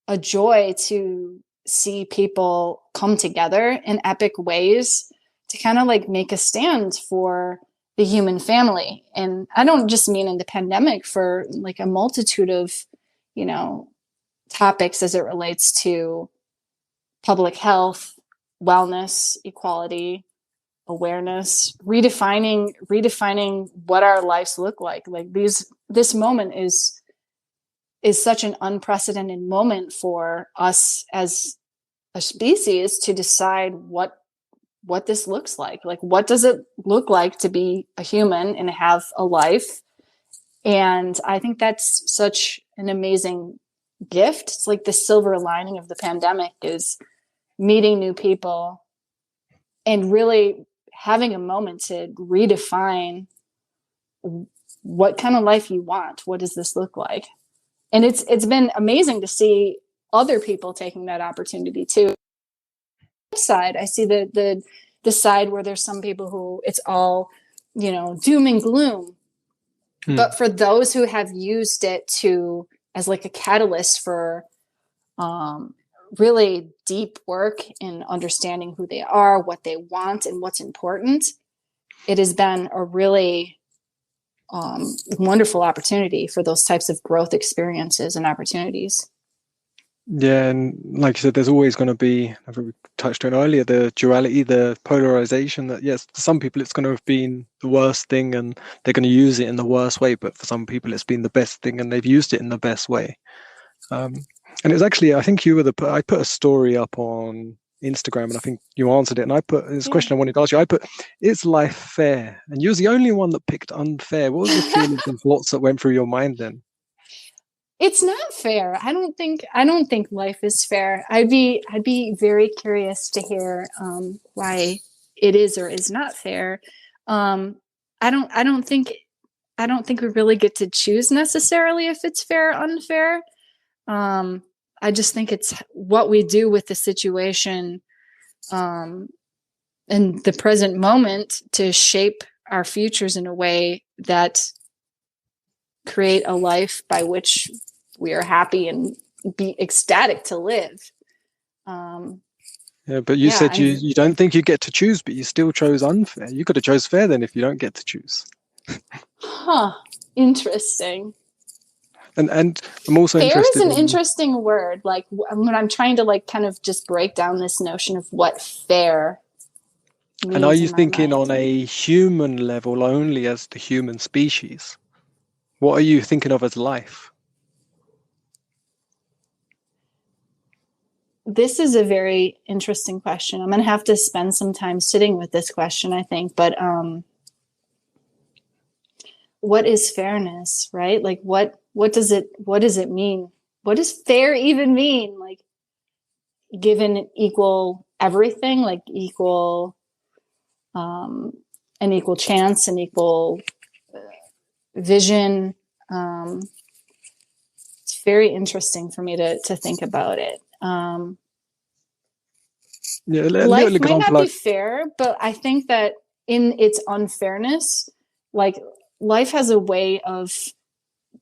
a joy to see people come together in epic ways to kind of like make a stand for the human family. And I don't just mean in the pandemic, for like a multitude of, topics as it relates to public health, wellness, equality, awareness, redefining what our lives look like. Like this moment is such an unprecedented moment for us as a species to decide what this looks like. Like, what does it look like to be a human and have a life? And I think that's such an amazing gift. It's like the silver lining of the pandemic is meeting new people and really having a moment to redefine what kind of life you want. What does this look like? And it's been amazing to see other people taking that opportunity too. Side, I see the side where there's some people who it's all, doom and gloom. But for those who have used it as like a catalyst for really deep work in understanding who they are, what they want, and what's important, it has been a really wonderful opportunity for those types of growth experiences and opportunities. Yeah, and like you said, there's always going to be, I think we touched on earlier, the duality, the polarization that, yes, for some people it's going to have been the worst thing and they're going to use it in the worst way, but for some people it's been the best thing and they've used it in the best way. And it was actually, I think I put a story up on Instagram and I think you answered it. And I put this question I wanted to ask you. I put, is life fair? And you was the only one that picked unfair. What was the feelings and thoughts that went through your mind then? It's not fair. I don't think life is fair. I'd be very curious to hear why it is or is not fair. Um, I don't think we really get to choose necessarily if it's fair or unfair. Um, I just think it's what we do with the situation um, in the present moment to shape our futures in a way that create a life by which we are happy and be ecstatic to live. Um, Yeah, but you yeah, said you don't think you get to choose, but you still chose unfair. You could have chose fair then if you don't get to choose. interesting. And I'm also Fair is interested an in, interesting word. Like when I'm trying to like kind of just break down this notion of what fair and are means you in my thinking mind. on a human level only as the human species? What are you thinking of as life? This is a very interesting question. I'm going to have to spend some time sitting with this question, I think. But what is fairness, right? Like what does it mean? What does fair even mean? Like given equal everything, like equal um an equal chance, an equal vision. Um it's very interesting for me to think about it. Yeah, a little Life might example not be like, fair, but I think that in its unfairness, like life has a way of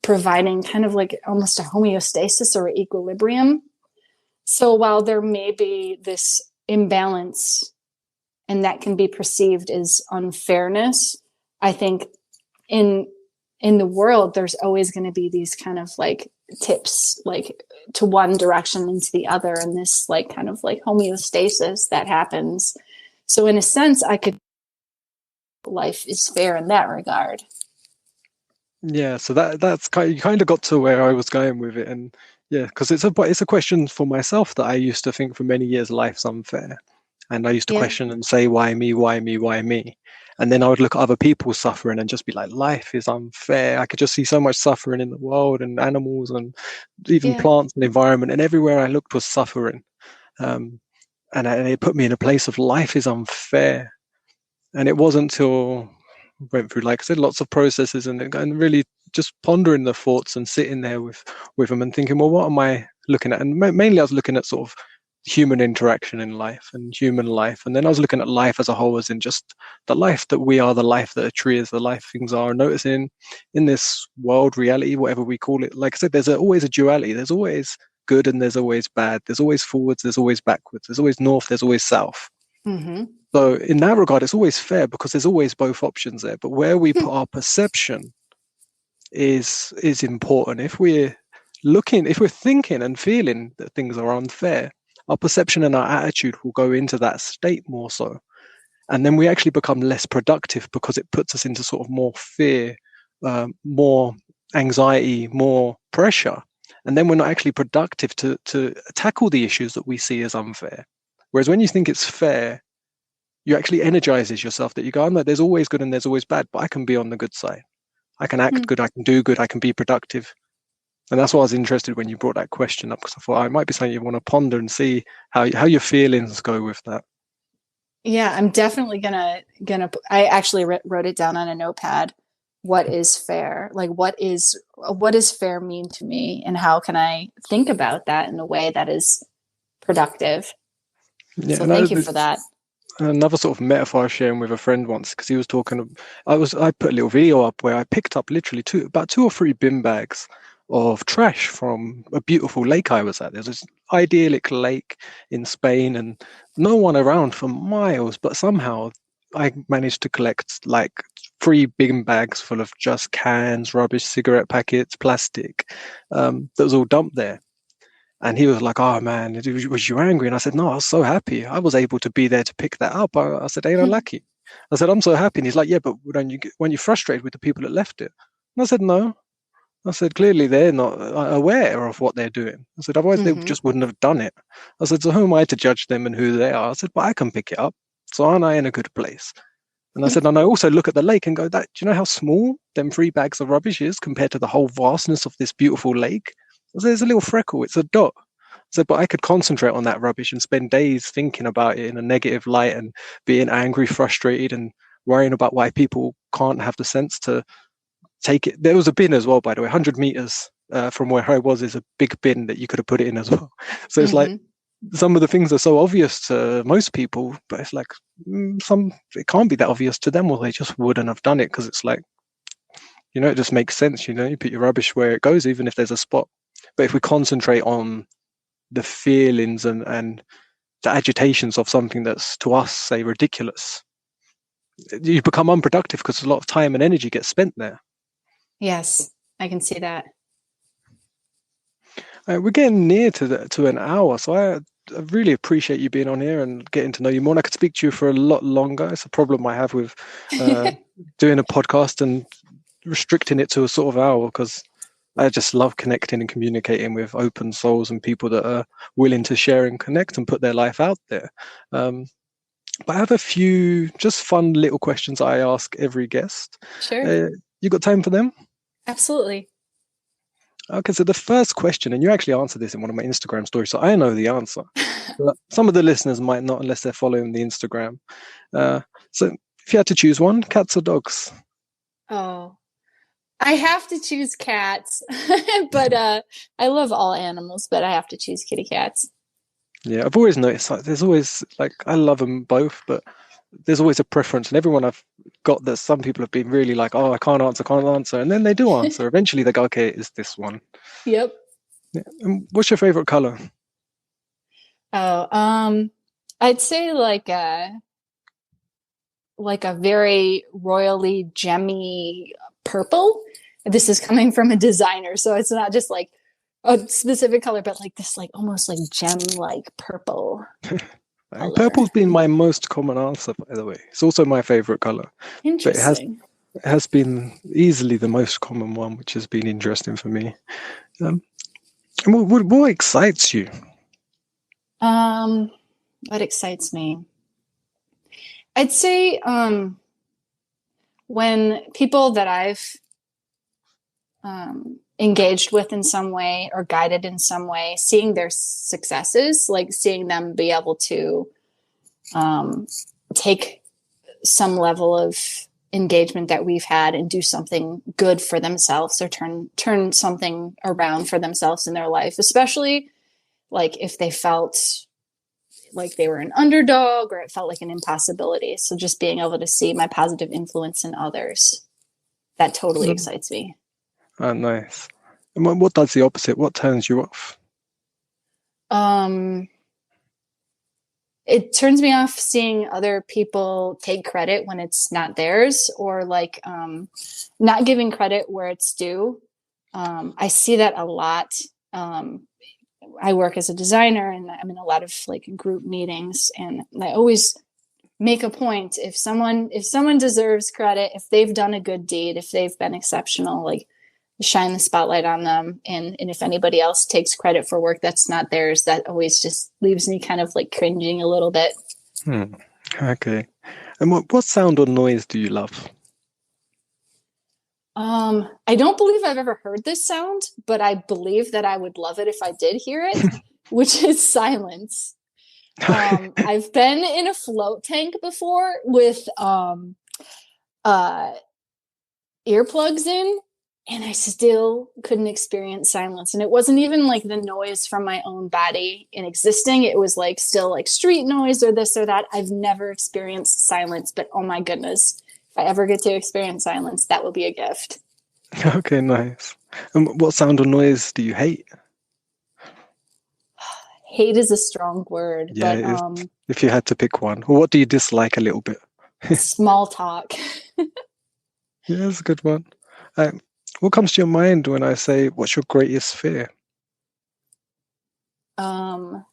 providing kind of like almost a homeostasis or equilibrium. So while there may be this imbalance and that can be perceived as unfairness, I think in in the world there's always going to be these kind of like tips like to one direction and to the other, and this like kind of like homeostasis that happens. So in a sense I could life is fair in that regard. yeah, so that's kind of, you kind of got to where I was going with it, and yeah, because it's a question for myself that I used to think for many years life's unfair, and I used to Yeah, question and say why me, why me, why me, and then I would look at other people suffering and just be like, life is unfair. I could just see so much suffering in the world and animals and even yeah. plants and environment, and everywhere I looked was suffering, um, and it put me in a place of life is unfair. And it wasn't until I went through, like I said, lots of processes and really just pondering the thoughts and sitting there with them and thinking, well, what am I looking at? And mainly I was looking at sort of human interaction in life and human life. And then I was looking at life as a whole, as in just the life that we are, the life that a tree is, the life things are, and noticing in this world reality, whatever we call it, like I said, always a duality. There's always good and there's always bad. There's always forwards, there's always backwards. There's always north, there's always south. Mm-hmm. So in that regard, it's always fair because there's always both options there. But where we put our perception is important. If we're thinking and feeling that things are unfair, our perception and our attitude will go into that state more so. And then we actually become less productive because it puts us into sort of more fear, more anxiety, more pressure. And then we're not actually productive to tackle the issues that we see as unfair. Whereas when you think it's fair, you actually energizes yourself that you go, I'm like, there's always good and there's always bad, but I can be on the good side. I can act good, I can do good, I can be productive. And that's why I was interested when you brought that question up, because I thought it might be something you want to ponder and see how your feelings go with that. Yeah, I'm definitely gonna. I actually wrote it down on a notepad. What is fair? Like, what does fair mean to me, and how can I think about that in a way that is productive? Yeah, So, and thank you for that. another sort of metaphor I was sharing with a friend once, because he was talking. I put a little video up where I picked up literally about 2 or 3 bin bags of trash from a beautiful lake I was at. There's this idyllic lake in Spain, and no one around for miles. But somehow I managed to collect like 3 bin bags full of just cans, rubbish, cigarette packets, plastic, that was all dumped there. And he was like, "Oh man, was you angry?" And I said, "No, I was so happy. I was able to be there to pick that up." I said, "Ain't I lucky?" I said, "I'm so happy." And he's like, "Yeah, but when you frustrated with the people that left it?" And I said, "No." I said, "Clearly they're not aware of what they're doing." I said, "Otherwise they Mm-hmm. just wouldn't have done it." I said, "So who am I to judge them and who they are?" I said, "But I can pick it up. So aren't I in a good place?" And I said, and I also look at the lake and go, "That do you know how small them 3 bags of rubbish is compared to the whole vastness of this beautiful lake?" There's a little freckle. It's a dot. So, but I could concentrate on that rubbish and spend days thinking about it in a negative light and being angry, frustrated, and worrying about why people can't have the sense to take it. There was a bin as well, by the way. 100 meters from where I was is a big bin that you could have put it in as well. So it's like some of the things are so obvious to most people, but it's like it can't be that obvious to them, or they just wouldn't have done it, because it's like, it just makes sense. You put your rubbish where it goes, even if there's a spot. But if we concentrate on the feelings and the agitations of something that's to us, say, ridiculous, you become unproductive because a lot of time and energy gets spent there. Yes, I can see that. We're getting near to an hour, so I really appreciate you being on here and getting to know you more. And I could speak to you for a lot longer. It's a problem I have with doing a podcast and restricting it to a sort of hour, because I just love connecting and communicating with open souls and people that are willing to share and connect and put their life out there. But I have a few just fun little questions I ask every guest. Sure. You got time for them? Absolutely. Okay, so the first question, and you actually answered this in one of my Instagram stories, so I know the answer. But some of the listeners might not, unless they're following the Instagram. So if you had to choose one, cats or dogs? Oh, I have to choose cats, but I love all animals, but I have to choose kitty cats. Yeah, I've always noticed there's always, like, I love them both, but there's always a preference. And everyone I've got, that some people have been really like, oh, I can't answer. And then they do answer. Eventually they go, okay, it's this one. Yep. Yeah. And what's your favorite color? Oh, I'd say like a very royally gemmy purple. This is coming from a designer, so it's not just like a specific color, but like this, like almost like gem like purple. Purple's been my most common answer, by the way. It's also my favorite color. Interesting. But it has been easily the most common one, which has been interesting for me. And what excites you? What excites me? I'd say when people that I've engaged with in some way or guided in some way, seeing their successes, like seeing them be able to take some level of engagement that we've had and do something good for themselves, or turn something around for themselves in their life, especially like if they felt like they were an underdog or it felt like an impossibility. So just being able to see my positive influence in others, that totally excites me. Oh, nice. And what does the opposite? What turns you off? It turns me off seeing other people take credit when it's not theirs, or like not giving credit where it's due. I see that a lot. I work as a designer and I'm in a lot of like group meetings, and I always make a point, if someone deserves credit, if they've done a good deed, if they've been exceptional, like shine the spotlight on them. And if anybody else takes credit for work that's not theirs, that always just leaves me kind of like cringing a little bit. Okay. And what sound or noise do you love? I don't believe I've ever heard this sound, but I believe that I would love it if I did hear it, which is silence. I've been in a float tank before with earplugs in, and I still couldn't experience silence. And it wasn't even like the noise from my own body in existing. It was like still like street noise or this or that. I've never experienced silence, but oh my goodness, if I ever get to experience silence, that will be a gift. Okay, nice. And what sound or noise do you hate? Hate is a strong word, Yeah, but if you had to pick one, or what do you dislike a little bit? small talk. Yeah, that's a good one. What comes to your mind when I say, what's your greatest fear? The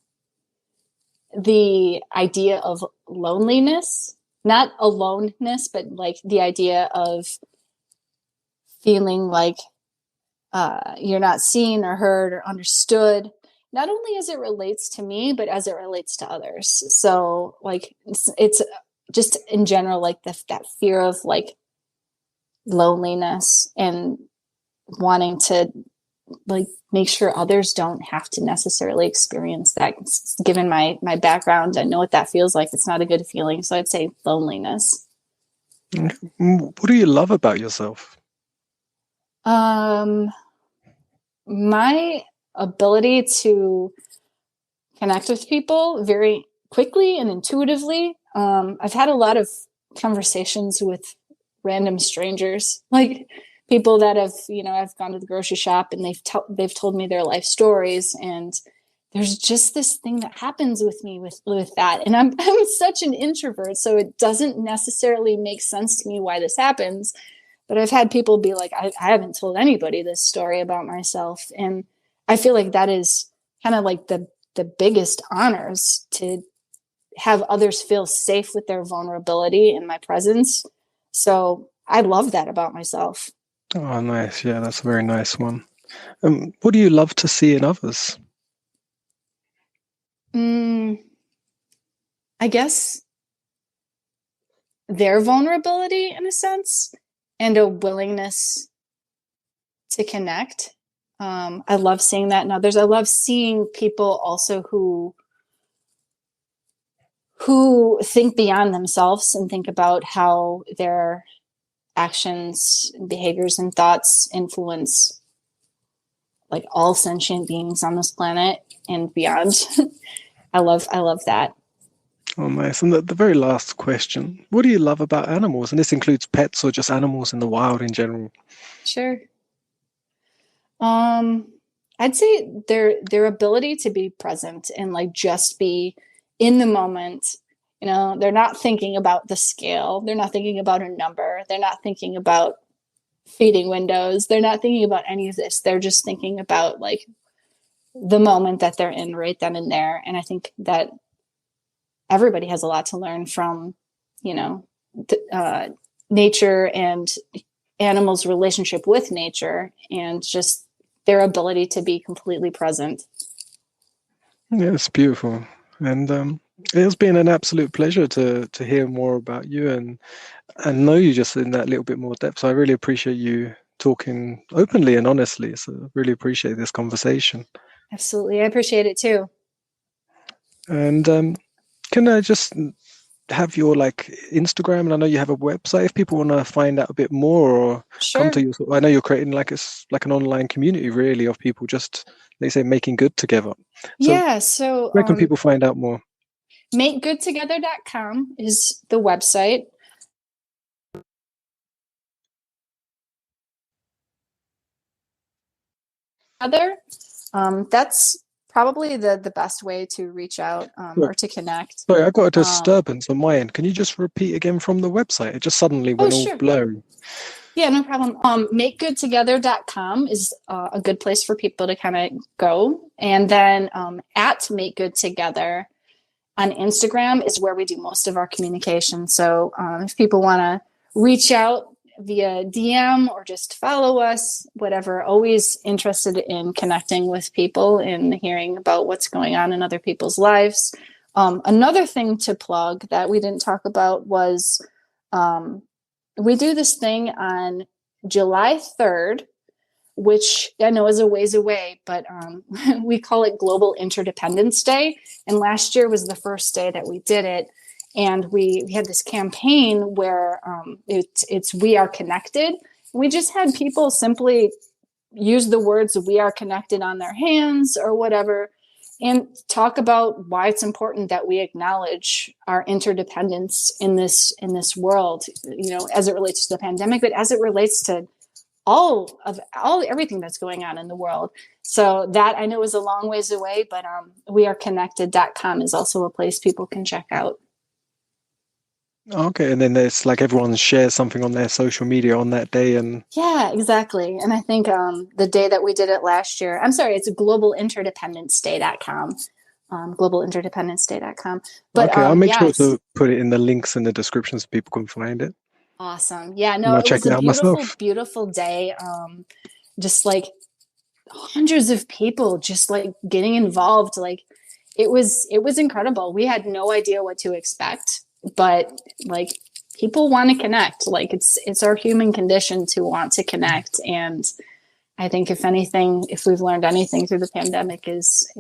idea of loneliness, not aloneness, but like the idea of feeling like you're not seen or heard or understood, not only as it relates to me, but as it relates to others. So like it's just in general, like that fear of like loneliness and wanting to like make sure others don't have to necessarily experience that. Given my background, I know what that feels like. It's not a good feeling. So I'd say loneliness. What do you love about yourself? My ability to connect with people very quickly and intuitively. I've had a lot of conversations with random strangers, like people that have, I've gone to the grocery shop and they've told me their life stories, and there's just this thing that happens with me with that. And I'm such an introvert, so it doesn't necessarily make sense to me why this happens. But I've had people be like, I haven't told anybody this story about myself. And I feel like that is kind of like the biggest honors, to have others feel safe with their vulnerability in my presence. So I love that about myself. Oh, nice. Yeah, that's a very nice one. What do you love to see in others? I guess their vulnerability in a sense, and a willingness to connect. I love seeing that in others. I love seeing people also who think beyond themselves and think about how their actions and behaviors and thoughts influence like all sentient beings on this planet and beyond. I love that. Oh, nice. And the very last question, what do you love about animals? And this includes pets or just animals in the wild in general. Sure. I'd say their ability to be present and like just be in the moment. They're not thinking about the scale. They're not thinking about a number. They're not thinking about feeding windows. They're not thinking about any of this. They're just thinking about like the moment that they're in right then and there. And I think that everybody has a lot to learn from, nature and animals' relationship with nature, and just their ability to be completely present. Yeah, it's beautiful. And it has been an absolute pleasure to hear more about you and know you just in that little bit more depth. So I really appreciate you talking openly and honestly. So I really appreciate this conversation. Absolutely. I appreciate it too. And can I just have your like Instagram? And I know you have a website. If people want to find out a bit more or come Sure. to you, I know you're creating like like an online community really of people just, they say, making good together. So Yeah. So where can people find out more? makegoodtogether.com is the website. That's probably the best way to reach out or to connect. Sorry, I got a disturbance on my end. Can you just repeat again from the website? It just suddenly went all Sure. blurry. Yeah, no problem. Makegoodtogether.com is a good place for people to kind of go. And then at Make Good Together on Instagram is where we do most of our communication. So if people want to reach out via DM or just follow us, whatever, always interested in connecting with people and hearing about what's going on in other people's lives. Another thing to plug that we didn't talk about was we do this thing on July 3rd, which I know is a ways away, but we call it Global Interdependence Day. And last year was the first day that we did it. And we had this campaign where it's We Are Connected. We just had people simply use the words "we are connected" on their hands or whatever, and talk about why it's important that we acknowledge our interdependence in this world, as it relates to the pandemic, but as it relates to everything that's going on in the world. So that I know is a long ways away, but weareconnected.com is also a place people can check out. Okay, and then there's like everyone shares something on their social media on that day, and yeah, exactly. And I think the day that we did it last year, I'm sorry, it's globalinterdependenceday.com. Globalinterdependenceday.com. But okay, I'll make sure to put it in the links in the description so people can find it. Awesome. Yeah, And no, I'll it check was it a out beautiful, myself. beautiful day. Just like hundreds of people just like getting involved. Like it was incredible. We had no idea what to expect, but like people want to connect. Like it's our human condition to want to connect. And I think if anything, if we've learned anything through the pandemic is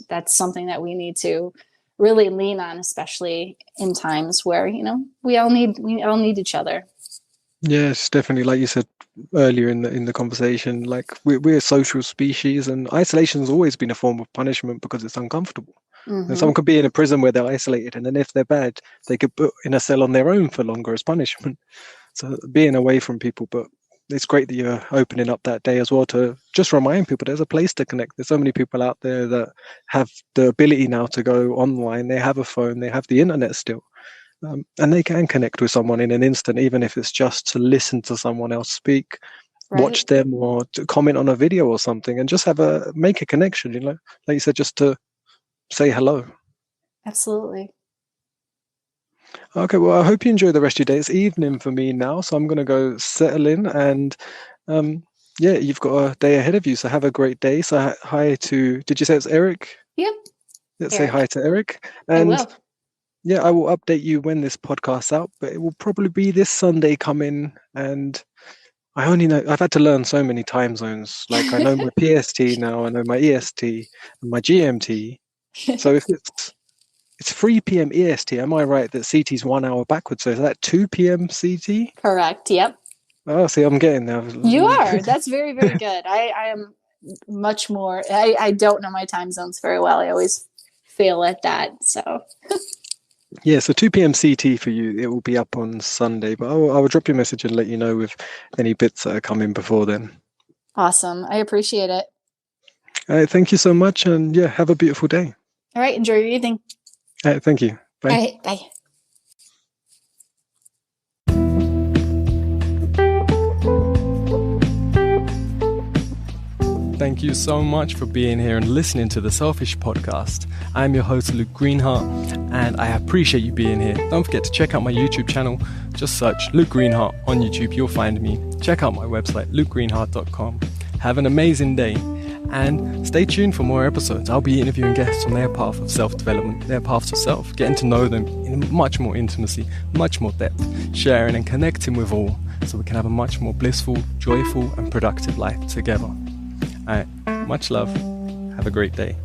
that's something that we need to really lean on, especially in times where, we all need each other. Yes, definitely. Like you said earlier in the conversation, like we're a social species, and isolation has always been a form of punishment because it's uncomfortable. And someone could be in a prison where they're isolated, and then if they're bad, they could put in a cell on their own for longer as punishment. So being away from people, but it's great that you're opening up that day as well to just remind people there's a place to connect. There's so many people out there that have the ability now to go online. They have a phone, they have the internet still. And they can connect with someone in an instant, even if it's just to listen to someone else speak, Right. watch them, or to comment on a video or something, and just make a connection. Like you said, just to say hello. Absolutely. Okay, well, I hope you enjoy the rest of your day. It's evening for me now, so I'm going to go settle in, and you've got a day ahead of you, so have a great day. So hi to, did you say it's Eric? Yep. Let's say hi to Eric. And I will. Yeah, I will update you when this podcast's out, but it will probably be this Sunday coming. And I only know, I've had to learn so many time zones. Like I know my PST now, I know my EST and my GMT. So if it's 3 p.m. EST, am I right that CT's 1 hour backwards? So is that 2 p.m. CT? Correct. Yep. Oh, see, I'm getting there. You are. That's very, very good. I am much more, I don't know my time zones very well. I always fail at that. So yeah, so 2 p.m. CT for you. It will be up on Sunday, but I will drop you a message and let you know with any bits that are coming before then. Awesome. I appreciate it. All right, thank you so much, and yeah, have a beautiful day. All right, enjoy your evening. All right, thank you. Bye. All right, bye. Thank you so much for being here and listening to the Selfish Podcast. I'm your host, Luke Greenheart, and I appreciate you being here. Don't forget to check out my YouTube channel. Just search Luke Greenheart on YouTube. You'll find me. Check out my website, lukegreenheart.com. Have an amazing day, and stay tuned for more episodes. I'll be interviewing guests on their path of self-development, their path to self, getting to know them in much more intimacy, much more depth, sharing and connecting with all, so we can have a much more blissful, joyful, and productive life together. All right, much love. Have a great day.